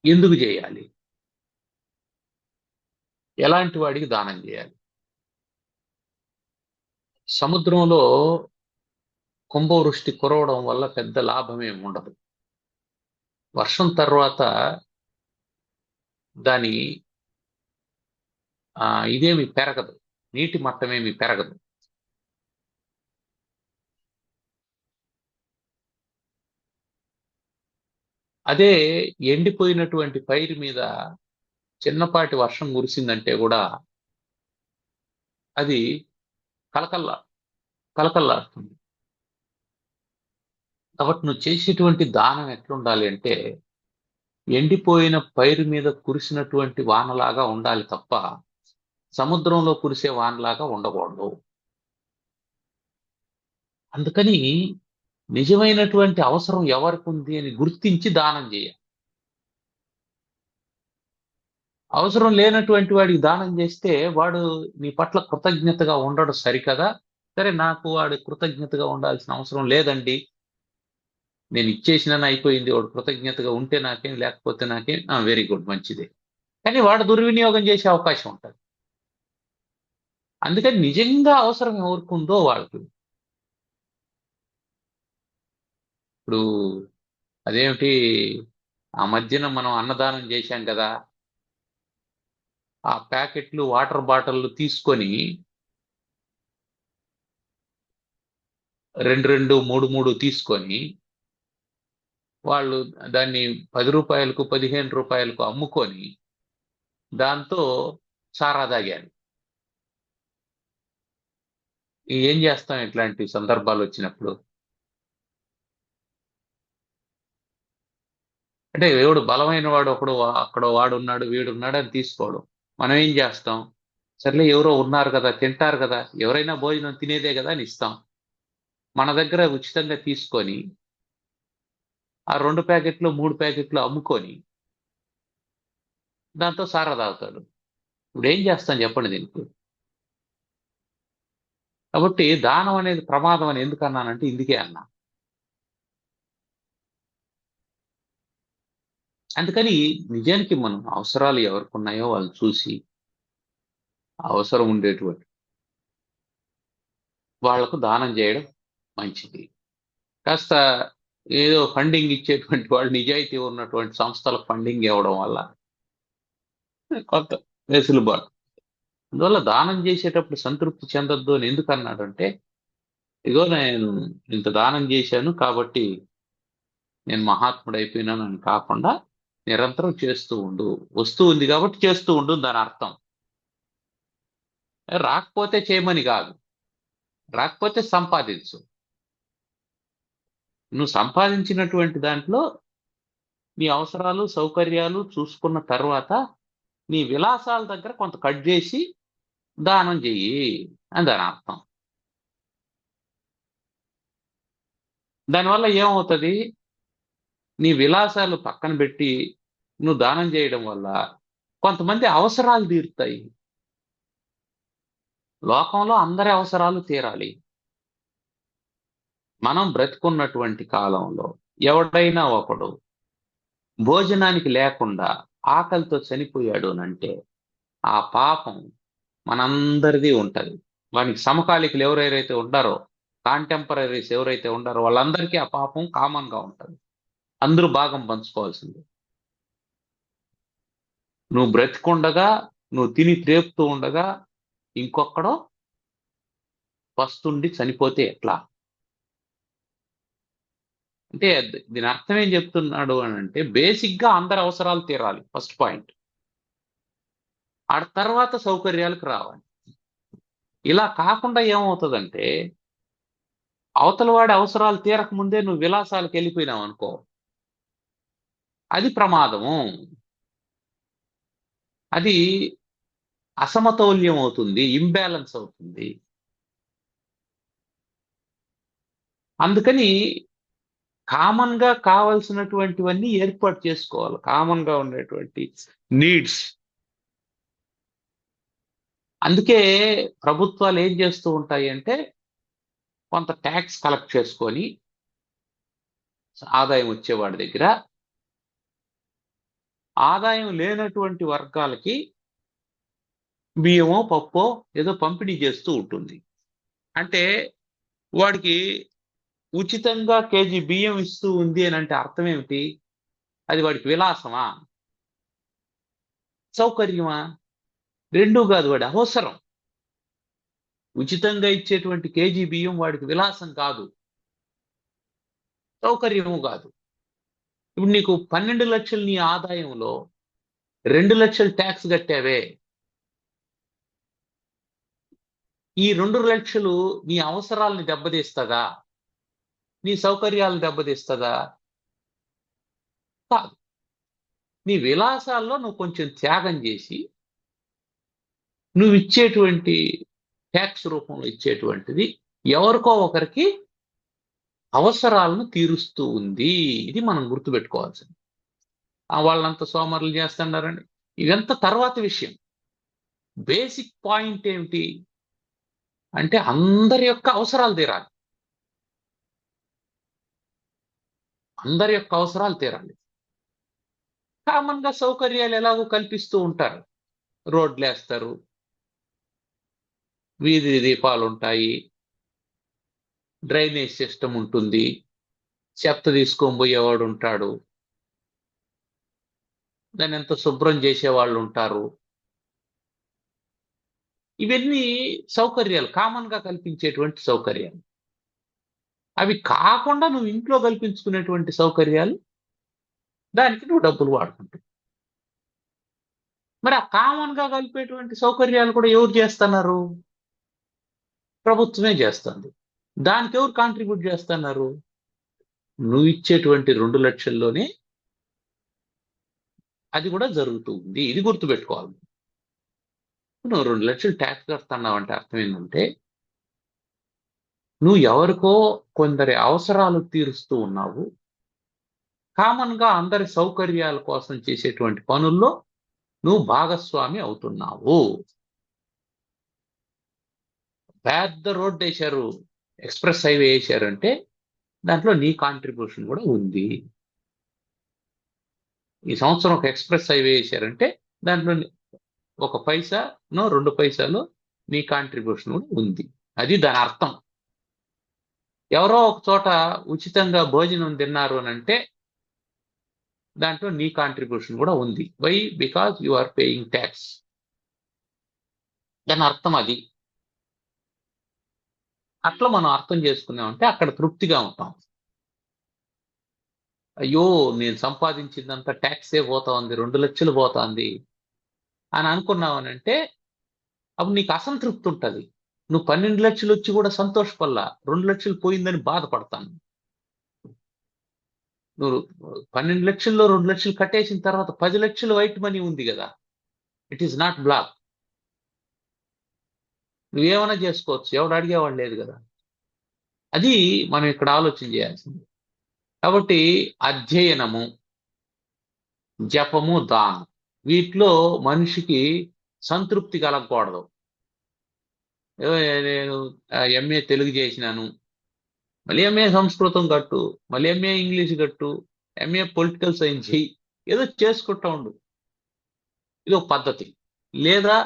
[SPEAKER 1] ఎందుకు చేయాలి, ఎలాంటి వాడికి దానం చేయాలి? సముద్రంలో కుంభవృష్టి కురవడం వల్ల పెద్ద లాభమేమి ఉండదు. వర్షం తర్వాత దాని ఇదేమి పెరగదు, నీటి మట్టమేమి పెరగదు. అదే ఎండిపోయినటువంటి పైరు మీద చిన్నపాటి వర్షం కురిసిందంటే కూడా అది కలకల్లాడుతుంది. కాబట్టి నువ్వు చేసేటువంటి దానం ఎట్లుండాలి అంటే, ఎండిపోయిన పైరు మీద కురిసినటువంటి వానలాగా ఉండాలి తప్ప సముద్రంలో కురిసే వానలాగా ఉండకూడదు. అందుకని నిజమైనటువంటి అవసరం ఎవరికి ఉంది అని గుర్తించి దానం చేయాలి. అవసరం లేనటువంటి వాడికి దానం చేస్తే వాడు నీ పట్ల కృతజ్ఞతగా ఉండడు సరికదా. సరే, నాకు వాడు కృతజ్ఞతగా ఉండాల్సిన అవసరం లేదండి, నేను ఇచ్చేసినాను అయిపోయింది, వాడు కృతజ్ఞతగా ఉంటే నాకేం, లేకపోతే నాకేం, వెరీ గుడ్, మంచిదే. కానీ వాడు దుర్వినియోగం చేసే అవకాశం ఉంటుంది. అందుకని నిజంగా అవసరం ఎవరికి ఉందో వాళ్ళకి. ఇప్పుడు అదేమిటి, ఆ మధ్యన మనం అన్నదానం చేశాం కదా, ఆ ప్యాకెట్లు వాటర్ బాటిల్ తీసుకొని రెండు రెండు మూడు మూడు తీసుకొని వాళ్ళు దాన్ని 10 రూపాయలకు 15 రూపాయలకు అమ్ముకొని దాంతో సారా తాగాను. ఏం చేస్తాం ఇట్లాంటి సందర్భాలు వచ్చినప్పుడు? అంటే దేవుడు బలమైన వాడు ఒకడు అక్కడ వాడున్నాడు వీడున్నాడు అని తీసుకోవడం. మనం ఏం చేస్తాం? సర్లే ఎవరో ఉన్నారు కదా, తింటారు కదా, ఎవరైనా భోజనం తినేదే కదా అని ఇస్తాం. మన దగ్గర ఉచితంగా తీసుకొని ఆ 2 ప్యాకెట్లు 3 ప్యాకెట్లు అమ్ముకొని దాంతో సారా తాగుతాడు. ఇప్పుడు ఏం చేస్తాం చెప్పండి దీనికి? కాబట్టి దానం అనేది ప్రమాదం అని ఎందుకు అన్నానంటే ఇందుకే అన్నా. అందుకని నిజానికి మనం అవసరాలు ఎవరికి ఉన్నాయో వాళ్ళు చూసి అవసరం ఉండేటువంటి వాళ్లకు దానం చేయడం మంచిది. కాస్త ఏదో ఫండింగ్ ఇచ్చేటువంటి వాళ్ళు నిజాయితీ ఉన్నటువంటి సంస్థలకు ఫండింగ్ ఇవ్వడం వల్ల కొంత వెసులుబాటు. అందువల్ల దానం చేసేటప్పుడు సంతృప్తి చెందొద్దు అని ఎందుకు అన్నాడంటే, ఇగో నేను ఇంత దానం చేశాను కాబట్టి నేను మహాత్ముడు అయిపోయినానని కాకుండా నిరంతరం చేస్తూ ఉండు. వస్తూ ఉంది కాబట్టి చేస్తూ ఉండు దాని అర్థం. రాకపోతే చేయమని కాదు, రాకపోతే సంపాదించు. నువ్వు సంపాదించినటువంటి దాంట్లో నీ అవసరాలు సౌకర్యాలు చూసుకున్న తర్వాత నీ విలాసాల దగ్గర కొంత కట్ చేసి దానం చెయ్యి అని దాని అర్థం. దానివల్ల ఏమవుతుంది? నీ విలాసాలు పక్కన పెట్టి నువ్వు దానం చేయడం వల్ల కొంతమంది అవసరాలు తీరుతాయి. లోకంలో అందరి అవసరాలు తీరాలి. మనం బ్రతుకున్నటువంటి కాలంలో ఎవడైనా ఒకడు భోజనానికి లేకుండా ఆకలితో చనిపోయాడు అనంటే ఆ పాపం మనందరిది ఉంటది. వానికి సమకాలికులు ఎవరెవరైతే ఉంటారో, కాంటెంపరీస్ ఎవరైతే ఉండారో వాళ్ళందరికీ ఆ పాపం కామన్ గా ఉంటది. అందరూ భాగం పంచుకోవాల్సిందే. నువ్వు బ్రతికుండగా నువ్వు తిని త్రేపుతూ ఉండగా ఇంకొకడో పస్తుండి చనిపోతే ఎట్లా? అంటే దీని అర్థం ఏం చెప్తున్నాడు అని అంటే, బేసిక్ గా అందరి అవసరాలు తీరాలి ఫస్ట్ పాయింట్. ఆ తర్వాత సౌకర్యాలకు రావాలి. ఇలా కాకుండా ఏమవుతుందంటే, అవతల వాడి అవసరాలు తీరక ముందే నువ్వు విలాసాలకు వెళ్ళిపోయినావు అనుకో, అది ప్రమాదము. అది అసమతౌల్యం అవుతుంది, ఇంబ్యాలెన్స్ అవుతుంది. అందుకని కామన్ గా కావలసినటువంటివన్నీ ఏర్పాటు చేసుకోవాలి. కామన్ గా ఉండేటువంటి నీడ్స్. అందుకే ప్రభుత్వాలు ఏం చేస్తూ ఉంటాయి అంటే, కొంత ట్యాక్స్ కలెక్ట్ చేసుకొని ఆదాయం వచ్చేవాడి దగ్గర, ఆదాయం లేనటువంటి వర్గాలకి బియ్యమో పప్పో ఏదో పంపిణీ చేస్తూ ఉంటుంది. అంటే వాడికి ఉచితంగా కేజీ బియ్యం ఇస్తూ ఉంది అని అంటే అర్థం ఏమిటి? అది వాడికి విలాసమా, సౌకర్యమా? రెండూ కాదు, వాడి అవసరం. ఉచితంగా ఇచ్చేటువంటి కేజీ బియ్యం వాడికి విలాసం కాదు, సౌకర్యము కాదు. ఇప్పుడు నీకు 12 లక్షలు నీ ఆదాయంలో 2 లక్షలు ట్యాక్స్ కట్టావే, ఈ 2 లక్షలు నీ అవసరాలని దెబ్బతీస్తదా? నీ సౌకర్యాలను దెబ్బతీస్తదా? కాదు. నీ విలాసాల్లో నువ్వు కొంచెం త్యాగం చేసి నువ్వు ఇచ్చేటువంటి ట్యాక్స్ రూపంలో ఇచ్చేటువంటిది ఎవరికో ఒకరికి అవసరాలను తీరుస్తూ ఉంది. ఇది మనం గుర్తుపెట్టుకోవాల్సింది. వాళ్ళంతా సోమరులు చేస్తున్నారండి, ఇదంతా తర్వాత విషయం. బేసిక్ పాయింట్ ఏమిటి అంటే, అందరి యొక్క అవసరాలు తీరాలి. అందరి యొక్క అవసరాలు తీరాలి. కామన్ గా సౌకర్యాలు ఎలాగో కల్పిస్తూ ఉంటారు. రోడ్లు వేస్తారు, వీధి దీపాలు ఉంటాయి, డ్రైనేజ్ సిస్టమ్ ఉంటుంది, చెత్త తీసుకొని పోయేవాడు ఉంటాడు, దాన్ని ఎంత శుభ్రం చేసేవాళ్ళు ఉంటారు. ఇవన్నీ సౌకర్యాలు, కామన్ గా కల్పించేటువంటి సౌకర్యాలు. అవి కాకుండా నువ్వు ఇంట్లో కల్పించుకునేటువంటి సౌకర్యాలు, దానికి నువ్వు డబ్బులు వాడుకుంటావు. మరి ఆ కామన్ గా కలిపేటువంటి సౌకర్యాలు కూడా ఎవరు చేస్తున్నారు? ప్రభుత్వమే చేస్తుంది. దానికి ఎవరు కాంట్రిబ్యూట్ చేస్తున్నారు? నువ్వు ఇచ్చేటువంటి 2 లక్షల్లోనే అది కూడా జరుగుతూ ఉంది. ఇది గుర్తుపెట్టుకోవాలి. నువ్వు 2 లక్షలు ట్యాక్స్ కడుతున్నావు అంటే అర్థం ఏంటంటే, నువ్వు ఎవరికో కొందరి అవసరాలు తీరుస్తూ ఉన్నావు. కామన్ గా అందరి సౌకర్యాల కోసం చేసేటువంటి పనుల్లో నువ్వు భాగస్వామి అవుతున్నావు. పెద్ద రోడ్డు వేశారు, ఎక్స్ప్రెస్ హైవే వేశారంటే దాంట్లో నీ కాంట్రిబ్యూషన్ కూడా ఉంది. ఈ సంవత్సరం ఒక ఎక్స్ప్రెస్ హైవే వేశారంటే దాంట్లో ఒక పైసానో 2 పైసాలో నీ కాంట్రిబ్యూషన్ కూడా ఉంది. అది దాని అర్థం. ఎవరో ఒక చోట ఉచితంగా భోజనం తిన్నారు అని అంటే దాంట్లో నీ కాంట్రిబ్యూషన్ కూడా ఉంది. Why? Because you are paying tax. దాని అర్థం అది. అట్లా మనం అర్థం చేసుకున్నామంటే అక్కడ తృప్తిగా ఉంటాం. అయ్యో, నేను సంపాదించిందంతా ట్యాక్సే పోతా ఉంది, 2 లక్షలు పోతాంది అని అనుకున్నావనంటే అప్పుడు నీకు అసంతృప్తి ఉంటుంది. నువ్వు 12 లక్షలు వచ్చి కూడా సంతోషపల్లా, 2 లక్షలు పోయిందని బాధపడతాను. నువ్వు 12 లక్షల్లో 2 లక్షలు కట్టేసిన తర్వాత 10 లక్షలు వైట్ మనీ ఉంది కదా, ఇట్ ఈస్ నాట్ బ్లాక్. నువ్వేమైనా చేసుకోవచ్చు, ఎవడు అడిగేవాడు లేదు కదా. అది మనం ఇక్కడ ఆలోచన చేయాల్సింది. కాబట్టి అధ్యయనము, జపము, దానం, వీటిలో మనిషికి సంతృప్తి కలగకూడదు. నేను ఎంఏ తెలుగు చేసినాను, మళ్ళీ ఎంఏ సంస్కృతం కట్టు, మళ్ళీ ఎంఏ ఇంగ్లీష్ కట్టు, ఎంఏ పొలిటికల్ సైన్స్ చెయ్యి, ఏదో చేసుకుంటా ఉండు, ఇది ఒక పద్ధతి. లేదా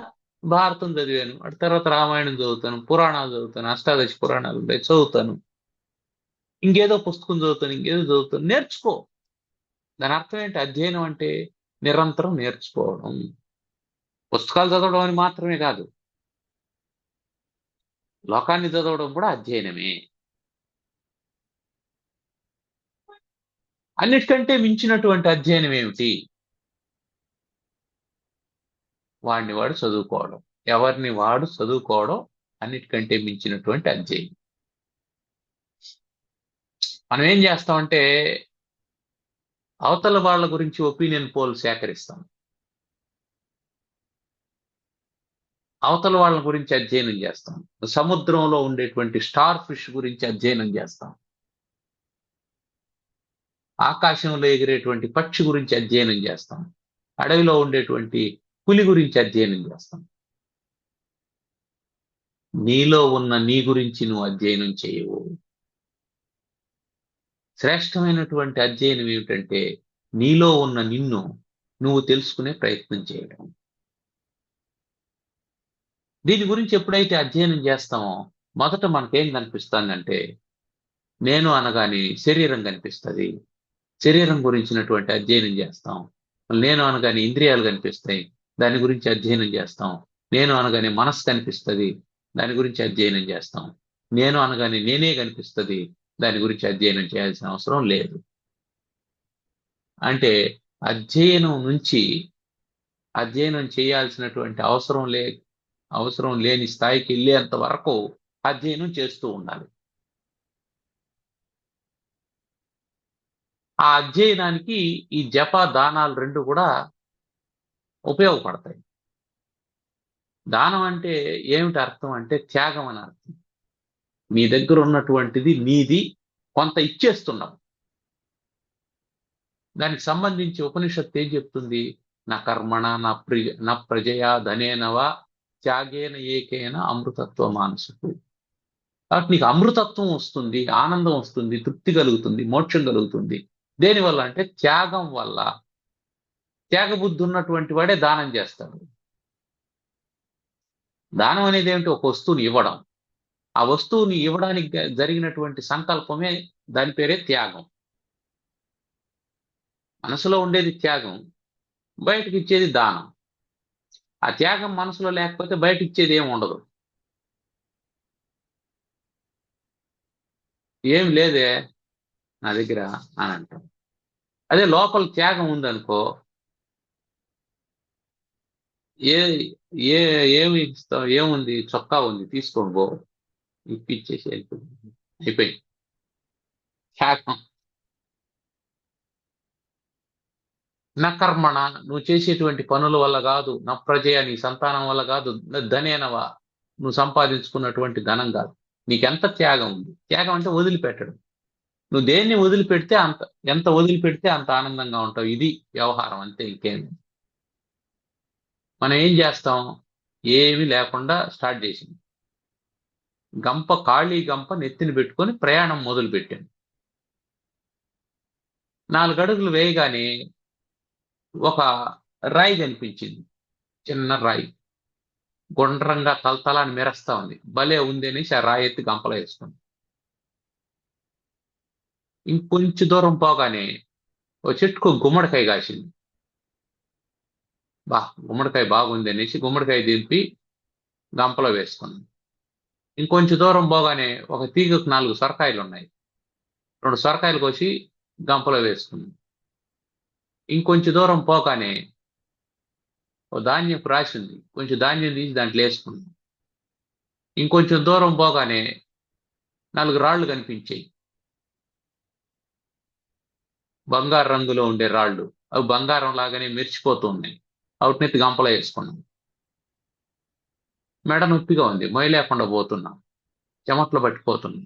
[SPEAKER 1] భారతం చదివాను, అటు తర్వాత రామాయణం చదువుతాను, పురాణాలు చదువుతాను, అష్టాదశ పురాణాలు ఉంటాయి చదువుతాను, ఇంకేదో పుస్తకం చదువుతాను, ఇంకేదో చదువుతాను. నేర్చుకో. దాని అర్థం ఏంటి? అధ్యయనం అంటే నిరంతరం నేర్చుకోవడం. పుస్తకాలు చదవడం అని మాత్రమే కాదు, లోకాన్ని చదవడం కూడా అధ్యయనమే. అన్నిటికంటే మించినటువంటి అధ్యయనం ఏమిటి? వాడిని వాడు చదువుకోవడం, ఎవరిని వాడు చదువుకోవడం అన్నిటికంటే మించినటువంటి అధ్యయనం. మనం ఏం చేస్తామంటే అవతల వాళ్ళ గురించి ఒపీనియన్ పోల్ సేకరిస్తాం, అవతల వాళ్ళ గురించి అధ్యయనం చేస్తాం, సముద్రంలో ఉండేటువంటి స్టార్ ఫిష్ గురించి అధ్యయనం చేస్తాం, ఆకాశంలో ఎగిరేటువంటి పక్షి గురించి అధ్యయనం చేస్తాం, అడవిలో ఉండేటువంటి పులి గురించి అధ్యయనం చేస్తాం. నీలో ఉన్న నీ గురించి నువ్వు అధ్యయనం చేయవు. శ్రేష్టమైనటువంటి అధ్యయనం ఏమిటంటే నీలో ఉన్న నిన్ను నువ్వు తెలుసుకునే ప్రయత్నం చేయడం. దీని గురించి ఎప్పుడైతే అధ్యయనం చేస్తామో మొదట మనకేం కనిపిస్తుందంటే, నేను అనగానే శరీరం కనిపిస్తుంది, శరీరం గురించినటువంటి అధ్యయనం చేస్తాం. నేను అనగానే ఇంద్రియాలు కనిపిస్తాయి, దాని గురించి అధ్యయనం చేస్తాం. నేను అనగానే మనస్సు కనిపిస్తుంది, దాని గురించి అధ్యయనం చేస్తాం. నేను అనగానే నేనే కనిపిస్తుంది, దాని గురించి అధ్యయనం చేయాల్సిన అవసరం లేదు. అంటే అధ్యయనం నుంచి అధ్యయనం చేయాల్సినటువంటి అవసరం లేని స్థాయికి వెళ్ళేంత వరకు అధ్యయనం చేస్తూ ఉండాలి. ఆ అధ్యయనానికి ఈ జప దానాలు 2 కూడా ఉపయోగపడతాయి. దానం అంటే ఏమిటి అర్థం అంటే త్యాగం అని అర్థం. మీ దగ్గర ఉన్నటువంటిది నీది, కొంత ఇచ్చేస్తున్నావు. దానికి సంబంధించి ఉపనిషత్తు ఏం చెప్తుంది? నా కర్మణ నా ప్రజయా ధనేనవా త్యాగేన ఏకేన అమృతత్వ మానసుకు. కాబట్టి నీకు అమృతత్వం వస్తుంది, ఆనందం వస్తుంది, తృప్తి కలుగుతుంది, మోక్షం కలుగుతుంది. దేనివల్ల అంటే త్యాగం వల్ల. త్యాగబుద్ధి ఉన్నటువంటి వాడే దానం చేస్తాడు. దానం అనేది ఏమిటి? ఒక వస్తువుని ఇవ్వడం. ఆ వస్తువుని ఇవ్వడానికి జరిగినటువంటి సంకల్పమే, దాని పేరే త్యాగం. మనసులో ఉండేది త్యాగం, బయటకి ఇచ్చేది దానం. ఆ త్యాగం మనసులో లేకపోతే బయట ఇచ్చేది ఏమి ఉండదు. ఏం లేదే నా దగ్గర అని అంటాం. అదే లోపల త్యాగం ఉందనుకో, ఏ ఏ ఏమి ఇస్తావు? ఏముంది? చొక్కా ఉంది, తీసుకొని పో, ఇప్పిచ్చేసి అయిపోయింది త్యాగం. నా కర్మణ, నువ్వు చేసేటువంటి పనుల వల్ల కాదు, నా ప్రజయ, నీ సంతానం వల్ల కాదు, ధనేనవా, నువ్వు సంపాదించుకున్నటువంటి ధనం కాదు. నీకెంత త్యాగం ఉంది. త్యాగం అంటే వదిలిపెట్టడం. నువ్వు దేన్ని వదిలిపెడితే ఎంత వదిలిపెడితే అంత ఆనందంగా ఉంటావు. ఇది వ్యవహారం, అంతే, ఇంకేమి. మనం ఏం చేస్తాం? ఏమీ లేకుండా స్టార్ట్ చేసింది. ఖాళీ గంప నెత్తిని పెట్టుకొని ప్రయాణం మొదలు పెట్టాను. 4 అడుగులు వేయగానే ఒక రాయి కనిపించింది. చిన్న రాయి, గుండ్రంగా తలతల అని మెరుస్తా ఉంది. భలే ఉంది అనేసి ఆ రాయి ఎత్తి గంపలో వేసుకుంది. ఇంకొంచెం దూరం పోగానే ఓ చెట్టుకు గుమ్మడికాయ కాసింది. గుమ్మడికాయ బాగుంది అనేసి గుమ్మడికాయ దింపి గంపలో వేసుకున్నాం. ఇంకొంచెం దూరం పోగానే ఒక తీగకు 4 సొరకాయలు ఉన్నాయి. 2 సొరకాయలు కోసి గంపలో వేసుకున్నాం. ఇంకొంచెం దూరం పోగానే ఓ ధాన్యపు రాశి ఉంది. కొంచెం ధాన్యం తీసి దాంట్లో వేసుకున్నాం. ఇంకొంచెం దూరం పోగానే 4 రాళ్లు కనిపించాయి. బంగారు రంగులో ఉండే రాళ్లు. అవి బంగారం లాగానే మెరిచిపోతూ ఉన్నాయి. వాటినెత్తి గంపలో వేసుకున్నాం. మెడ నొప్పిగా ఉంది, మొయ్యలేకుండా పోతున్నాం, చెమట్లు పట్టిపోతుంది,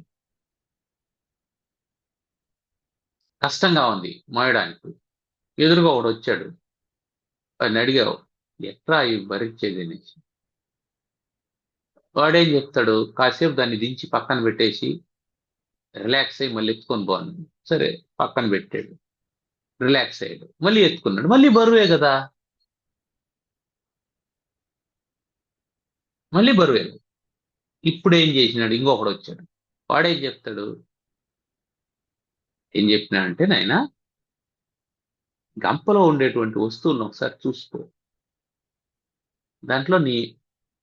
[SPEAKER 1] కష్టంగా ఉంది మోయడానికి. ఎదురుగా ఒకడు వచ్చాడు. వాడిని అడిగావు, ఎట్లా ఈ భరించేది అనేసి. వాడేం చెప్తాడు? కాసేపు దాన్ని దించి పక్కన పెట్టేసి రిలాక్స్ అయ్యి మళ్ళీ ఎత్తుకొని పోను. సరే, పక్కన పెట్టాడు, రిలాక్స్ అయ్యాడు, మళ్ళీ ఎత్తుకున్నాడు. మళ్ళీ బరువే కదా, మళ్ళీ బరువే. ఇప్పుడు ఏం చేసినాడు? ఇంకొకడు వచ్చాడు. వాడేం చెప్తాడు? ఏం చెప్పినాడంటే, నాయనా, గంపలో ఉండేటువంటి వస్తువులను ఒకసారి చూసుకో. దాంట్లో నీ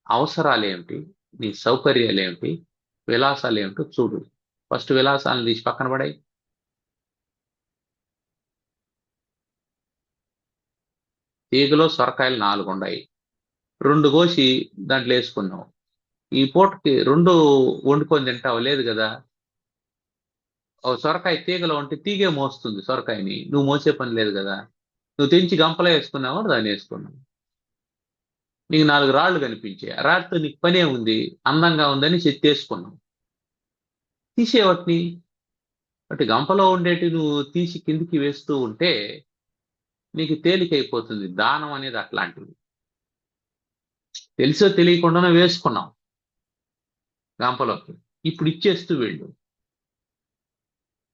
[SPEAKER 1] అవసరాలు ఏమిటి, నీ సౌకర్యాలు ఏమిటి, విలాసాలు ఏమిటో చూడు. ఫస్ట్ విలాసాలను తీసి పక్కన పడాయి. తీగలో సొరకాయలు 4 ఉన్నాయి. 2 కోసి దాంట్లో వేసుకున్నావు. ఈ పూటకి 2 వండుకొని తింటావు లేదు కదా. ఓ సొరకాయ తీగలో ఉంటే తీగే మోస్తుంది సొరకాయని, నువ్వు మోసే పని లేదు కదా. నువ్వు తెంచి గంపలో వేసుకున్నావు, దాన్ని వేసుకున్నావు. నీకు 4 రాళ్లు కనిపించాయి. ఆ రాళ్ళతో నీకు పనే ఉంది, అందంగా ఉందని చెత్తేసుకున్నావు. తీసేవాటిని. అటు గంపలో ఉండేటి నువ్వు తీసి కిందికి వేస్తూ ఉంటే నీకు తేలికైపోతుంది. దానం అనేది అట్లాంటిది. తెలిసో తెలియకుండానో వేసుకున్నాం గంపలోకి. ఇప్పుడు ఇచ్చేస్తూ వెళ్ళు.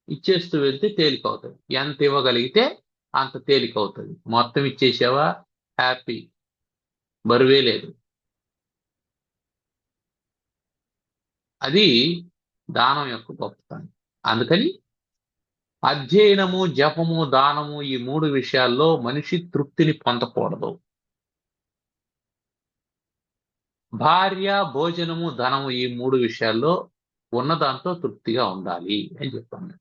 [SPEAKER 1] ఇచ్చేస్తూ వెళ్తే తేలికవుతుంది. ఎంత ఇవ్వగలిగితే అంత తేలికవుతుంది. మొత్తం ఇచ్చేసావా, హ్యాపీ, బరువే లేదు. అది దానం యొక్క గొప్పతనం. అందుకని అధ్యయనము, జపము, దానము, ఈ 3 విషయాల్లో మనిషి తృప్తిని పొందకూడదు. భార్య, భోజనము, ధనము, ఈ 3 విషయాల్లో ఉన్నదాంతో తృప్తిగా ఉండాలి అని చెప్పాను.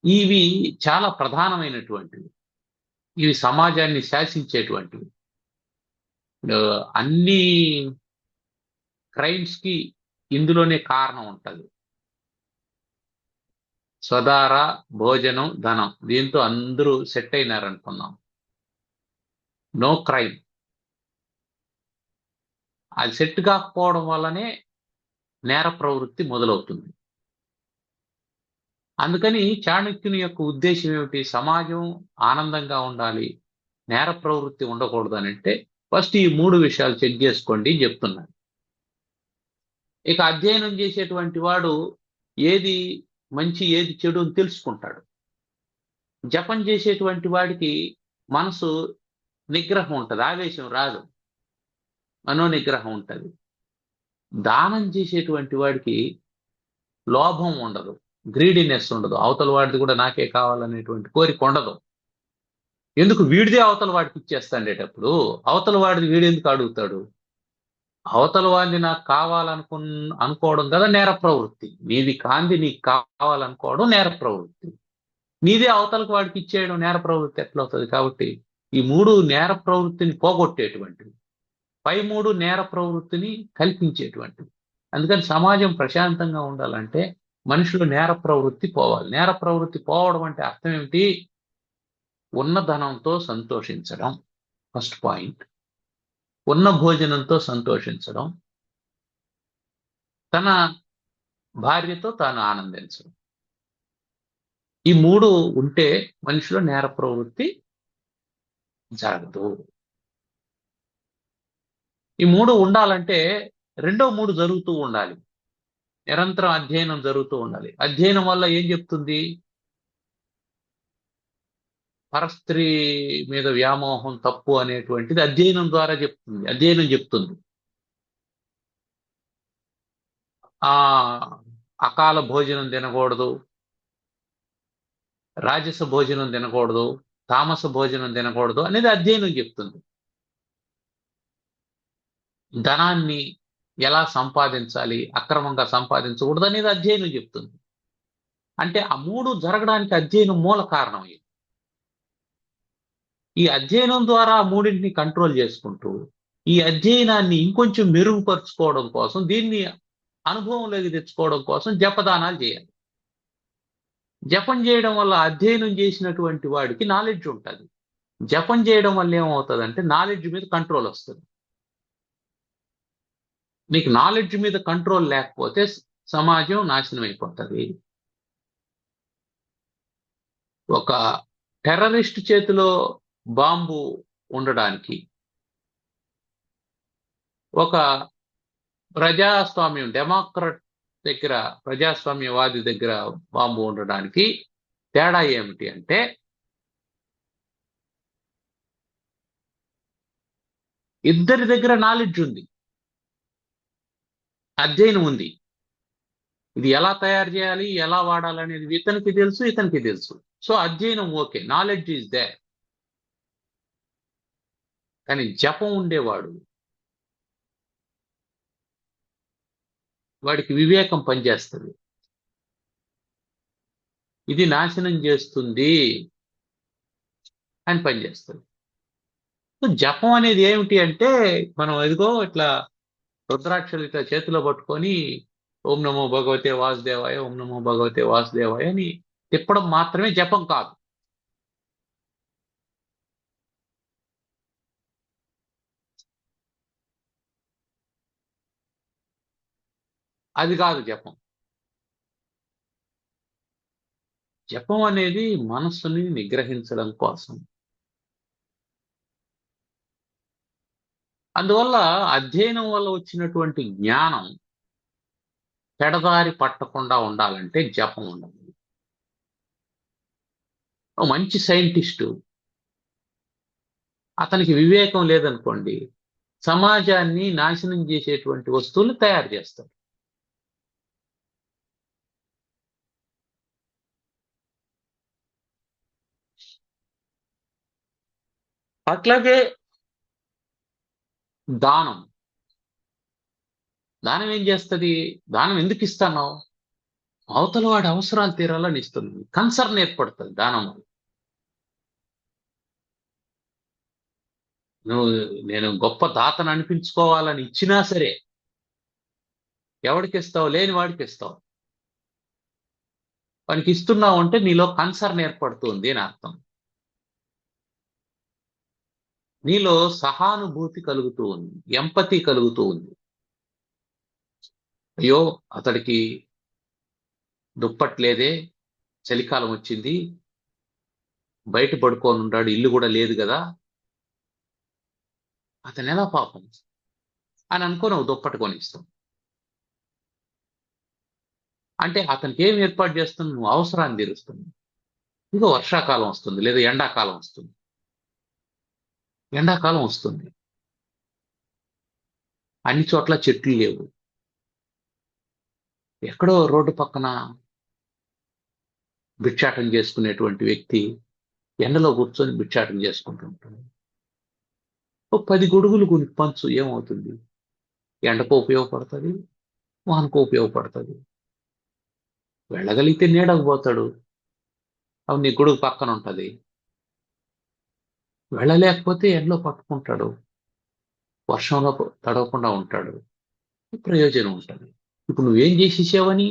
[SPEAKER 1] ఇవి చాలా ప్రధానమైనటువంటివి. ఇవి సమాజాన్ని శాసించేటువంటివి. అన్ని క్రైమ్స్ కి ఇందులోనే కారణం ఉంటది. స్వదార, భోజనం, ధనం, దీంతో అందరూ సెట్ అయినారనుకున్నాం. No crime. అది సెట్ కాకపోవడం వల్లనే నేర ప్రవృత్తి మొదలవుతుంది. అందుకని చాణక్యుని యొక్క ఉద్దేశం ఏమిటి? సమాజం ఆనందంగా ఉండాలి, నేర ప్రవృత్తి ఉండకూడదు అని అంటే ఫస్ట్ ఈ 3 విషయాలు చెక్ చేసుకోండి అని చెప్తున్నాడు. ఇక అధ్యయనం చేసేటువంటి వాడు ఏది మంచి ఏది చెడు అని తెలుసుకుంటాడు. జపం చేసేటువంటి వాడికి మనసు నిగ్రహం ఉంటుంది, ఆవేశం రాదు. మనోనిగ్రహం ఉంటుంది. దానం చేసేటువంటి వాడికి లోభం ఉండదు, గ్రీడీనెస్ ఉండదు, అవతల వాడిది కూడా నాకే కావాలనేటువంటి కోరిక ఉండదు. ఎందుకు వీడిదే అవతల వాడికి ఇచ్చేస్తాడేటప్పుడు అవతల వాడిది వీడెందుకు అడుగుతాడు? అవతల వాడిని నాకు అనుకోవడం కదా నేర ప్రవృత్తి. నీది కాంది నీకు కావాలనుకోవడం నేర ప్రవృత్తి. నీదే అవతలకు వాడికి ఇచ్చేయడం నేర ప్రవృత్తి ఎట్లవుతుంది? కాబట్టి ఈ మూడు నేర ప్రవృత్తిని పోగొట్టేటువంటివి, పై మూడు నేర ప్రవృత్తిని కల్పించేటువంటివి. అందుకని సమాజం ప్రశాంతంగా ఉండాలంటే మనుషులు నేర ప్రవృత్తి పోవాలి. నేర ప్రవృత్తి పోవడం అంటే అర్థం ఏమిటి? ఉన్న ధనంతో సంతోషించడం ఫస్ట్ పాయింట్, ఉన్న భోజనంతో సంతోషించడం, తన భార్యతో తాను ఆనందించడం. ఈ మూడు ఉంటే మనిషిలో నేర ప్రవృత్తి జరగదు. ఈ మూడు ఉండాలంటే రెండో మూడు జరుగుతూ ఉండాలి, నిరంతరం అధ్యయనం జరుగుతూ ఉండాలి. అధ్యయనం వల్ల ఏం చెప్తుంది? పరస్త్రీ మీద వ్యామోహం తప్పు అనేటువంటిది అధ్యయనం ద్వారా చెప్తుంది. అధ్యయనం చెప్తుంది. ఆ అకాల భోజనం తినకూడదు, రాజస భోజనం తినకూడదు, తామస భోజనం తినకూడదు అనేది అధ్యయనం చెప్తుంది. ధనాన్ని ఎలా సంపాదించాలి, అక్రమంగా సంపాదించకూడదు అనేది అధ్యయనం చెప్తుంది. అంటే ఆ మూడు జరగడానికి అధ్యయనం మూల కారణం. ఈ అధ్యయనం ద్వారా ఆ మూడింటిని కంట్రోల్ చేసుకుంటూ ఈ అధ్యయనాన్ని ఇంకొంచెం మెరుగుపరుచుకోవడం కోసం, దీన్ని అనుభవంలోకి తెచ్చుకోవడం కోసం జపదానాలు చేయాలి. జపం చేయడం వల్ల అధ్యయనం చేసినటువంటి వాడికి నాలెడ్జ్ ఉంటుంది. జపం చేయడం వల్ల ఏమవుతుందంటే నాలెడ్జ్ మీద కంట్రోల్ వస్తుంది. నీకు నాలెడ్జ్ మీద కంట్రోల్ లేకపోతే సమాజం నాశనం అయిపోతుంది. ఒక టెర్రరిస్ట్ చేతిలో బాంబు ఉండడానికి, ఒక ప్రజాస్వామ్యం డెమోక్రట్ దగ్గర, ప్రజాస్వామ్యవాది దగ్గర బాంబు ఉండడానికి తేడా ఏమిటి అంటే, ఇద్దరి దగ్గర నాలెడ్జ్ ఉంది, అధ్యయనం ఉంది. ఇది ఎలా తయారు చేయాలి, ఎలా వాడాలి అనేది ఇతనికి తెలుసు, ఇతనికి తెలుసు. సో అధ్యయనం ఓకే, నాలెడ్జ్ ఈజ్ దేర్. కానీ జపం ఉండేవాడు, వాడికి వివేకం పనిచేస్తుంది. ఇది నాశనం చేస్తుంది అని పనిచేస్తుంది. జపం అనేది ఏమిటి అంటే, మనం ఎదుగో ఇట్లా రుద్రాక్షలు ఇట్లా చేతిలో పట్టుకొని ఓం నమో భగవతే వాసుదేవాయ, ఓం నమో భగవతే వాసుదేవాయ అని తిప్పడం మాత్రమే జపం కాదు. అది కాదు జపం. జపం అనేది మనస్సుని నిగ్రహించడం కోసం. అందువల్ల అధ్యయనం వల్ల వచ్చినటువంటి జ్ఞానం పెడదారి పట్టకుండా ఉండాలంటే జపం ఉండాలి. ఓ మంచి సైంటిస్టు, అతనికి వివేకం లేదనుకోండి, సమాజాన్ని నాశనం చేసేటువంటి వస్తువులు తయారు చేస్తాడు. అట్లాగే దానం, దానం ఏం చేస్తుంది? దానం ఎందుకు ఇస్తాను? అవతల వాడి అవసరాలు తీరాలని ఇస్తుంది, కన్సర్న్ ఏర్పడుతుంది దానం వల్ల. నేను గొప్ప దాతను అనిపించుకోవాలని ఇచ్చినా సరే ఎవడికి ఇస్తావు? లేని వాడికి ఇస్తావు. వానికి ఇస్తున్నావు అంటే నీలో కన్సర్న్ ఏర్పడుతుంది అని అర్థం. నీలో సహానుభూతి కలుగుతూ ఉంది, ఎంపతి కలుగుతూ ఉంది. అయ్యో అతడికి దుప్పట్లేదే, చలికాలం వచ్చింది, బయట పడుకొని ఉన్నాడు, ఇల్లు కూడా లేదు కదా, అతను ఎలా పాపం అని అనుకో నువ్వు దుప్పటి కొనిస్తావు. అంటే అతనికి ఏం ఏర్పాటు చేస్తుంది? నువ్వు అవసరాన్ని తీరుస్తుంది. ఇంకో వర్షాకాలం వస్తుంది, లేదా ఎండాకాలం వస్తుంది. ఎండాకాలం వస్తుంది, అన్ని చోట్ల చెట్లు లేవు. ఎక్కడో రోడ్డు పక్కన భిక్షాటం చేసుకునేటువంటి వ్యక్తి ఎండలో కూర్చొని భిక్షాటం చేసుకుంటుంటాడు. ఓ 10 గొడుగులు పంచు, ఏమవుతుంది? ఎండకు ఉపయోగపడుతుంది, వానకు ఉపయోగపడుతుంది. వెళ్ళగలిగితే నీడకు పోతాడు, అవి నీ గొడుగు పక్కన ఉంటుంది. వెళ్ళలేకపోతే ఎండలో పట్టుకుంటాడు, వర్షంలో తడవకుండా ఉంటాడు, ప్రయోజనం ఉంటుంది. ఇప్పుడు నువ్వేం చేసేసావని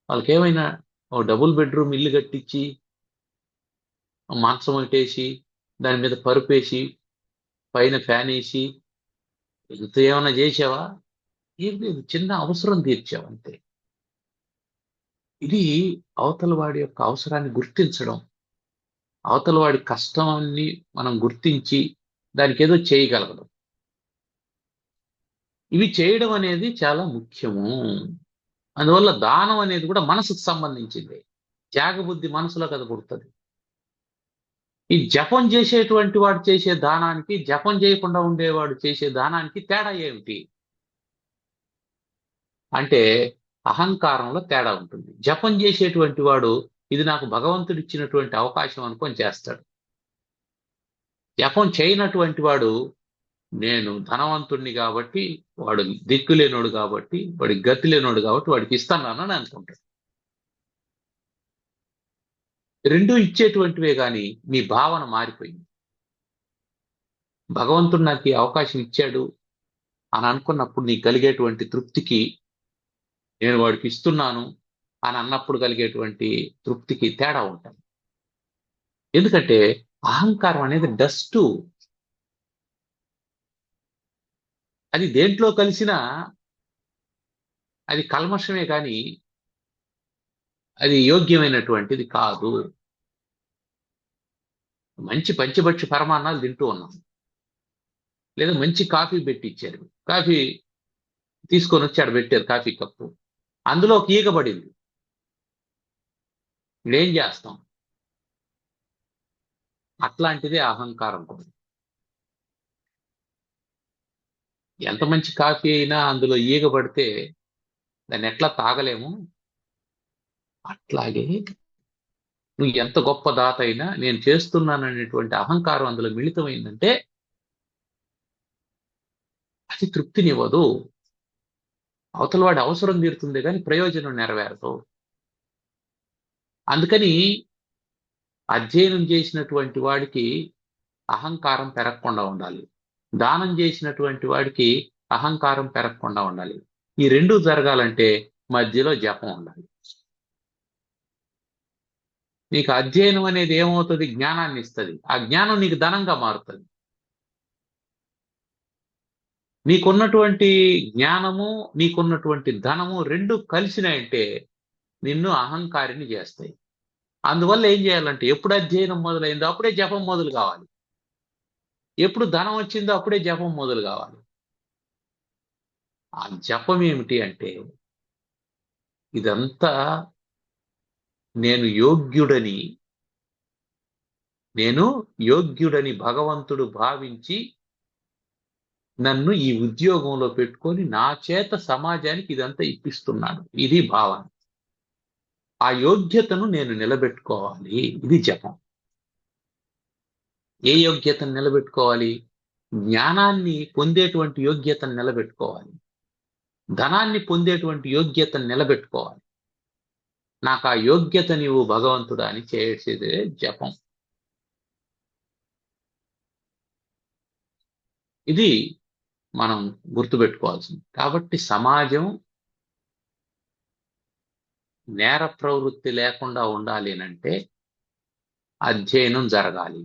[SPEAKER 1] వాళ్ళకి ఏమైనా ఓ డబుల్ బెడ్రూమ్ ఇల్లు కట్టించి మంచం పెట్టేసి దాని మీద పరుపేసి పైన ఫ్యాన్ వేసి ఇంత ఏమైనా చేసావా? ఏం లేదు, చిన్న అవసరం తీర్చావు అంతే. ఇది అవతల వాడి యొక్క అవసరాన్ని గుర్తించడం, అవతల వాడి కష్టాన్ని మనం గుర్తించి దానికి ఏదో చేయగలగడం, ఇవి చేయడం అనేది చాలా ముఖ్యము. అందువల్ల దానం అనేది కూడా మనసుకు సంబంధించింది. త్యాగబుద్ధి మనసులో కదా పుడుతుంది. ఈ జపం చేసేటువంటి వాడు చేసే దానానికి, జపం చేయకుండా ఉండేవాడు చేసే దానానికి తేడా ఏమిటి అంటే అహంకారంలో తేడా ఉంటుంది. జపం చేసేటువంటి వాడు ఇది నాకు భగవంతుడు ఇచ్చినటువంటి అవకాశం అనుకొని చేస్తాడు. జపం చేయనటువంటి వాడు నేను ధనవంతుణ్ణి కాబట్టి, వాడు దిక్కు లేనోడు కాబట్టి, వాడికి గతి లేనోడు కాబట్టి వాడికి ఇస్తానని అనుకుంటాడు. రెండూ ఇచ్చేటువంటివే కానీ మీ భావన మారిపోయింది. భగవంతుడు నాకు ఈ అవకాశం ఇచ్చాడు అని అనుకున్నప్పుడు నీకు కలిగేటువంటి తృప్తికి, నేను వాడికి ఇస్తున్నాను అని అన్నప్పుడు కలిగేటువంటి తృప్తికి తేడా ఉంటుంది. ఎందుకంటే అహంకారం అనేది డస్టు. అది దేంట్లో కలిసినా అది కల్మషమే కానీ అది యోగ్యమైనటువంటిది కాదు. మంచి పంచభక్ష పరమాన్నాలు తింటూ ఉన్నాం, లేదా మంచి కాఫీ పెట్టి ఇచ్చారు, కాఫీ తీసుకొని వచ్చి ఆడ పెట్టారు కాఫీ కప్పు, అందులో ఒక ఈగ పడింది, ఇదేం చేస్తాం? అట్లాంటిదే అహంకారం కూడా. ఎంత మంచి కాఫీ అయినా అందులో ఈగ పడితే దాన్ని ఎట్లా తాగలేము. అట్లాగే నువ్వు ఎంత గొప్ప దాత అయినా నేను చేస్తున్నాననేటువంటి అహంకారం అందులో మిళితమైందంటే అది తృప్తినివ్వదు. అవతల వాడి అవసరం తీరుతుంది కానీ ప్రయోజనం నెరవేరదు. అందుకని అధ్యయనం చేసినటువంటి వాడికి అహంకారం పెరగకుండా ఉండాలి, దానం చేసినటువంటి వాడికి అహంకారం పెరగకుండా ఉండాలి. ఈ రెండు జరగాలంటే మధ్యలో జపం ఉండాలి. నీకు అధ్యయనం అనేది ఏమవుతుంది? జ్ఞానాన్ని ఇస్తుంది. ఆ జ్ఞానం నీకు ధనంగా మారుతుంది. నీకున్నటువంటి జ్ఞానము, నీకున్నటువంటి ధనము రెండు కలిసినాయంటే నిన్ను అహంకారిని చేస్తాయి. అందువల్ల ఏం చేయాలంటే ఎప్పుడు అధ్యయనం మొదలైందో అప్పుడే జపం మొదలు కావాలి, ఎప్పుడు ధనం వచ్చిందో అప్పుడే జపం మొదలు కావాలి. ఆ జపం ఏమిటి అంటే ఇదంతా నేను యోగ్యుడని భగవంతుడు భావించి నన్ను ఈ ఉద్యోగంలో పెట్టుకొని నా చేత సమాజానికి ఇదంతా ఇప్పిస్తున్నాడు. ఇది భావన. ఆ యోగ్యతను నేను నిలబెట్టుకోవాలి. ఇది జపం. ఏ యోగ్యతను నిలబెట్టుకోవాలి? జ్ఞానాన్ని పొందేటువంటి యోగ్యతను నిలబెట్టుకోవాలి, ధనాన్ని పొందేటువంటి యోగ్యతను నిలబెట్టుకోవాలి. నాకు ఆ యోగ్యత నీవు భగవంతుడా అని చేసేదే జపం. ఇది మనం గుర్తుపెట్టుకోవాల్సింది. కాబట్టి సమాజం నేర ప్రవృత్తి లేకుండా ఉండాలి అంటే అధ్యయనం జరగాలి.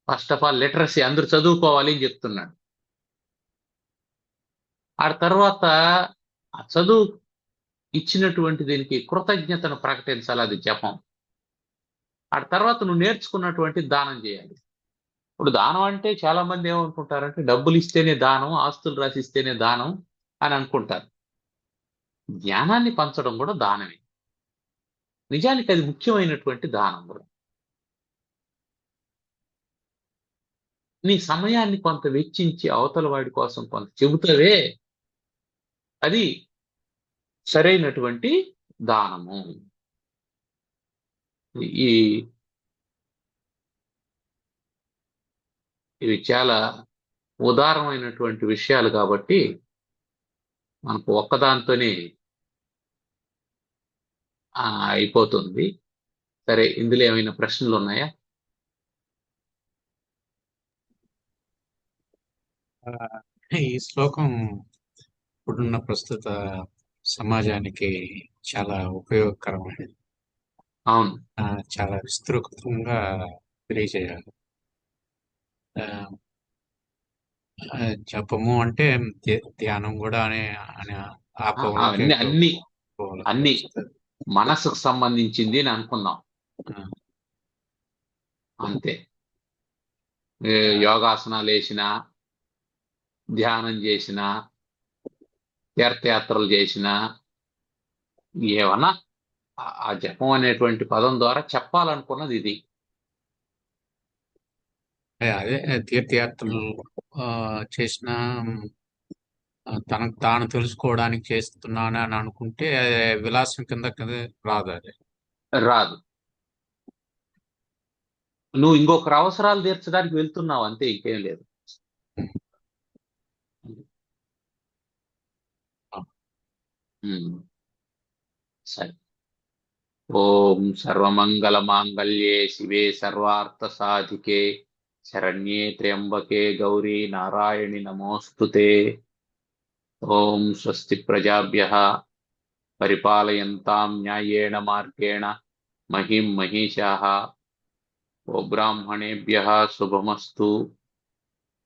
[SPEAKER 1] ఫస్ట్ ఆఫ్ ఆల్ లిటరసీ, అందరూ చదువుకోవాలి అని చెప్తున్నాడు. ఆ తర్వాత ఆ చదువు ఇచ్చినటువంటి దీనికి కృతజ్ఞతను ప్రకటించాలి, అది జపం. ఆ తర్వాత నువ్వు నేర్చుకున్నటువంటి దానం చేయాలి. ఇప్పుడు దానం అంటే చాలా మంది ఏమనుకుంటారంటే డబ్బులు ఇస్తేనే దానం, ఆస్తులు రాసిస్తేనే దానం అని అనుకుంటారు. జ్ఞానాన్ని పంచడం కూడా దానమే. నిజానికి అది ముఖ్యమైనటువంటి దానం కూడా. నీ సమయాన్ని కొంత వెచ్చించి అవతల వాడి కోసం కొంత చెబుతావే, అది సరైనటువంటి దానము. ఈ ఇవి చాలా ఉదారమైనటువంటి విషయాలు కాబట్టి మనకు ఒక్కదాంతోనే అయిపోతుంది. సరే, ఇందులో ఏమైనా ప్రశ్నలు ఉన్నాయా?
[SPEAKER 2] ఈ శ్లోకం ఇప్పుడున్న ప్రస్తుత సమాజానికి చాలా ఉపయోగకరమైనది.
[SPEAKER 1] అవును.
[SPEAKER 2] చాలా విస్తృతంగా తెలియజేయాలి. జపము అంటే ధ్యానం కూడా అనే అనే ఆ కోవలోకే
[SPEAKER 1] అన్ని అన్ని
[SPEAKER 2] కోవలోకే
[SPEAKER 1] అన్ని
[SPEAKER 2] వస్తుంది.
[SPEAKER 1] మనసుకు సంబంధించింది అని అనుకున్నాం, అంతే. యోగాసనాలు వేసినా, ధ్యానం చేసినా, తీర్థయాత్రలు చేసినా, ఏమన్నా ఆ జపం అనేటువంటి పదం ద్వారా చెప్పాలనుకున్నది ఇది.
[SPEAKER 2] అదే తీర్థయాత్రలు చేసిన తనకు తాను తెలుసుకోవడానికి చేస్తున్నాను అని అనుకుంటే విలాసం కింద రాదు. అది
[SPEAKER 1] రాదు. నువ్వు ఇంకొకరు అవసరాలు తీర్చడానికి వెళ్తున్నావు, అంతే, ఇంకేం లేదు. సరే. ఓం సర్వమంగళ మాంగళ్యే శివే సర్వార్థ సాధికే శరణ్యే త్ర్యంబకే గౌరీ నారాయణి నమోస్తుతే. ఓం స్వస్తి ప్రజాభ్యః పరిపాలయంతాం న్యాయేణ మార్గేణ మహిం మహిషాః. గోబ్రాహ్మణేభ్యః శుభమస్తు.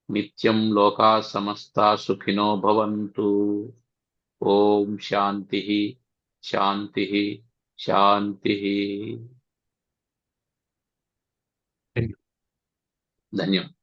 [SPEAKER 1] నిత్యం లోకాః సమస్తాః సుఖినో భవంతు. ఓం శాంతి శాంతి శాంతి. ధన్యవాదాలు.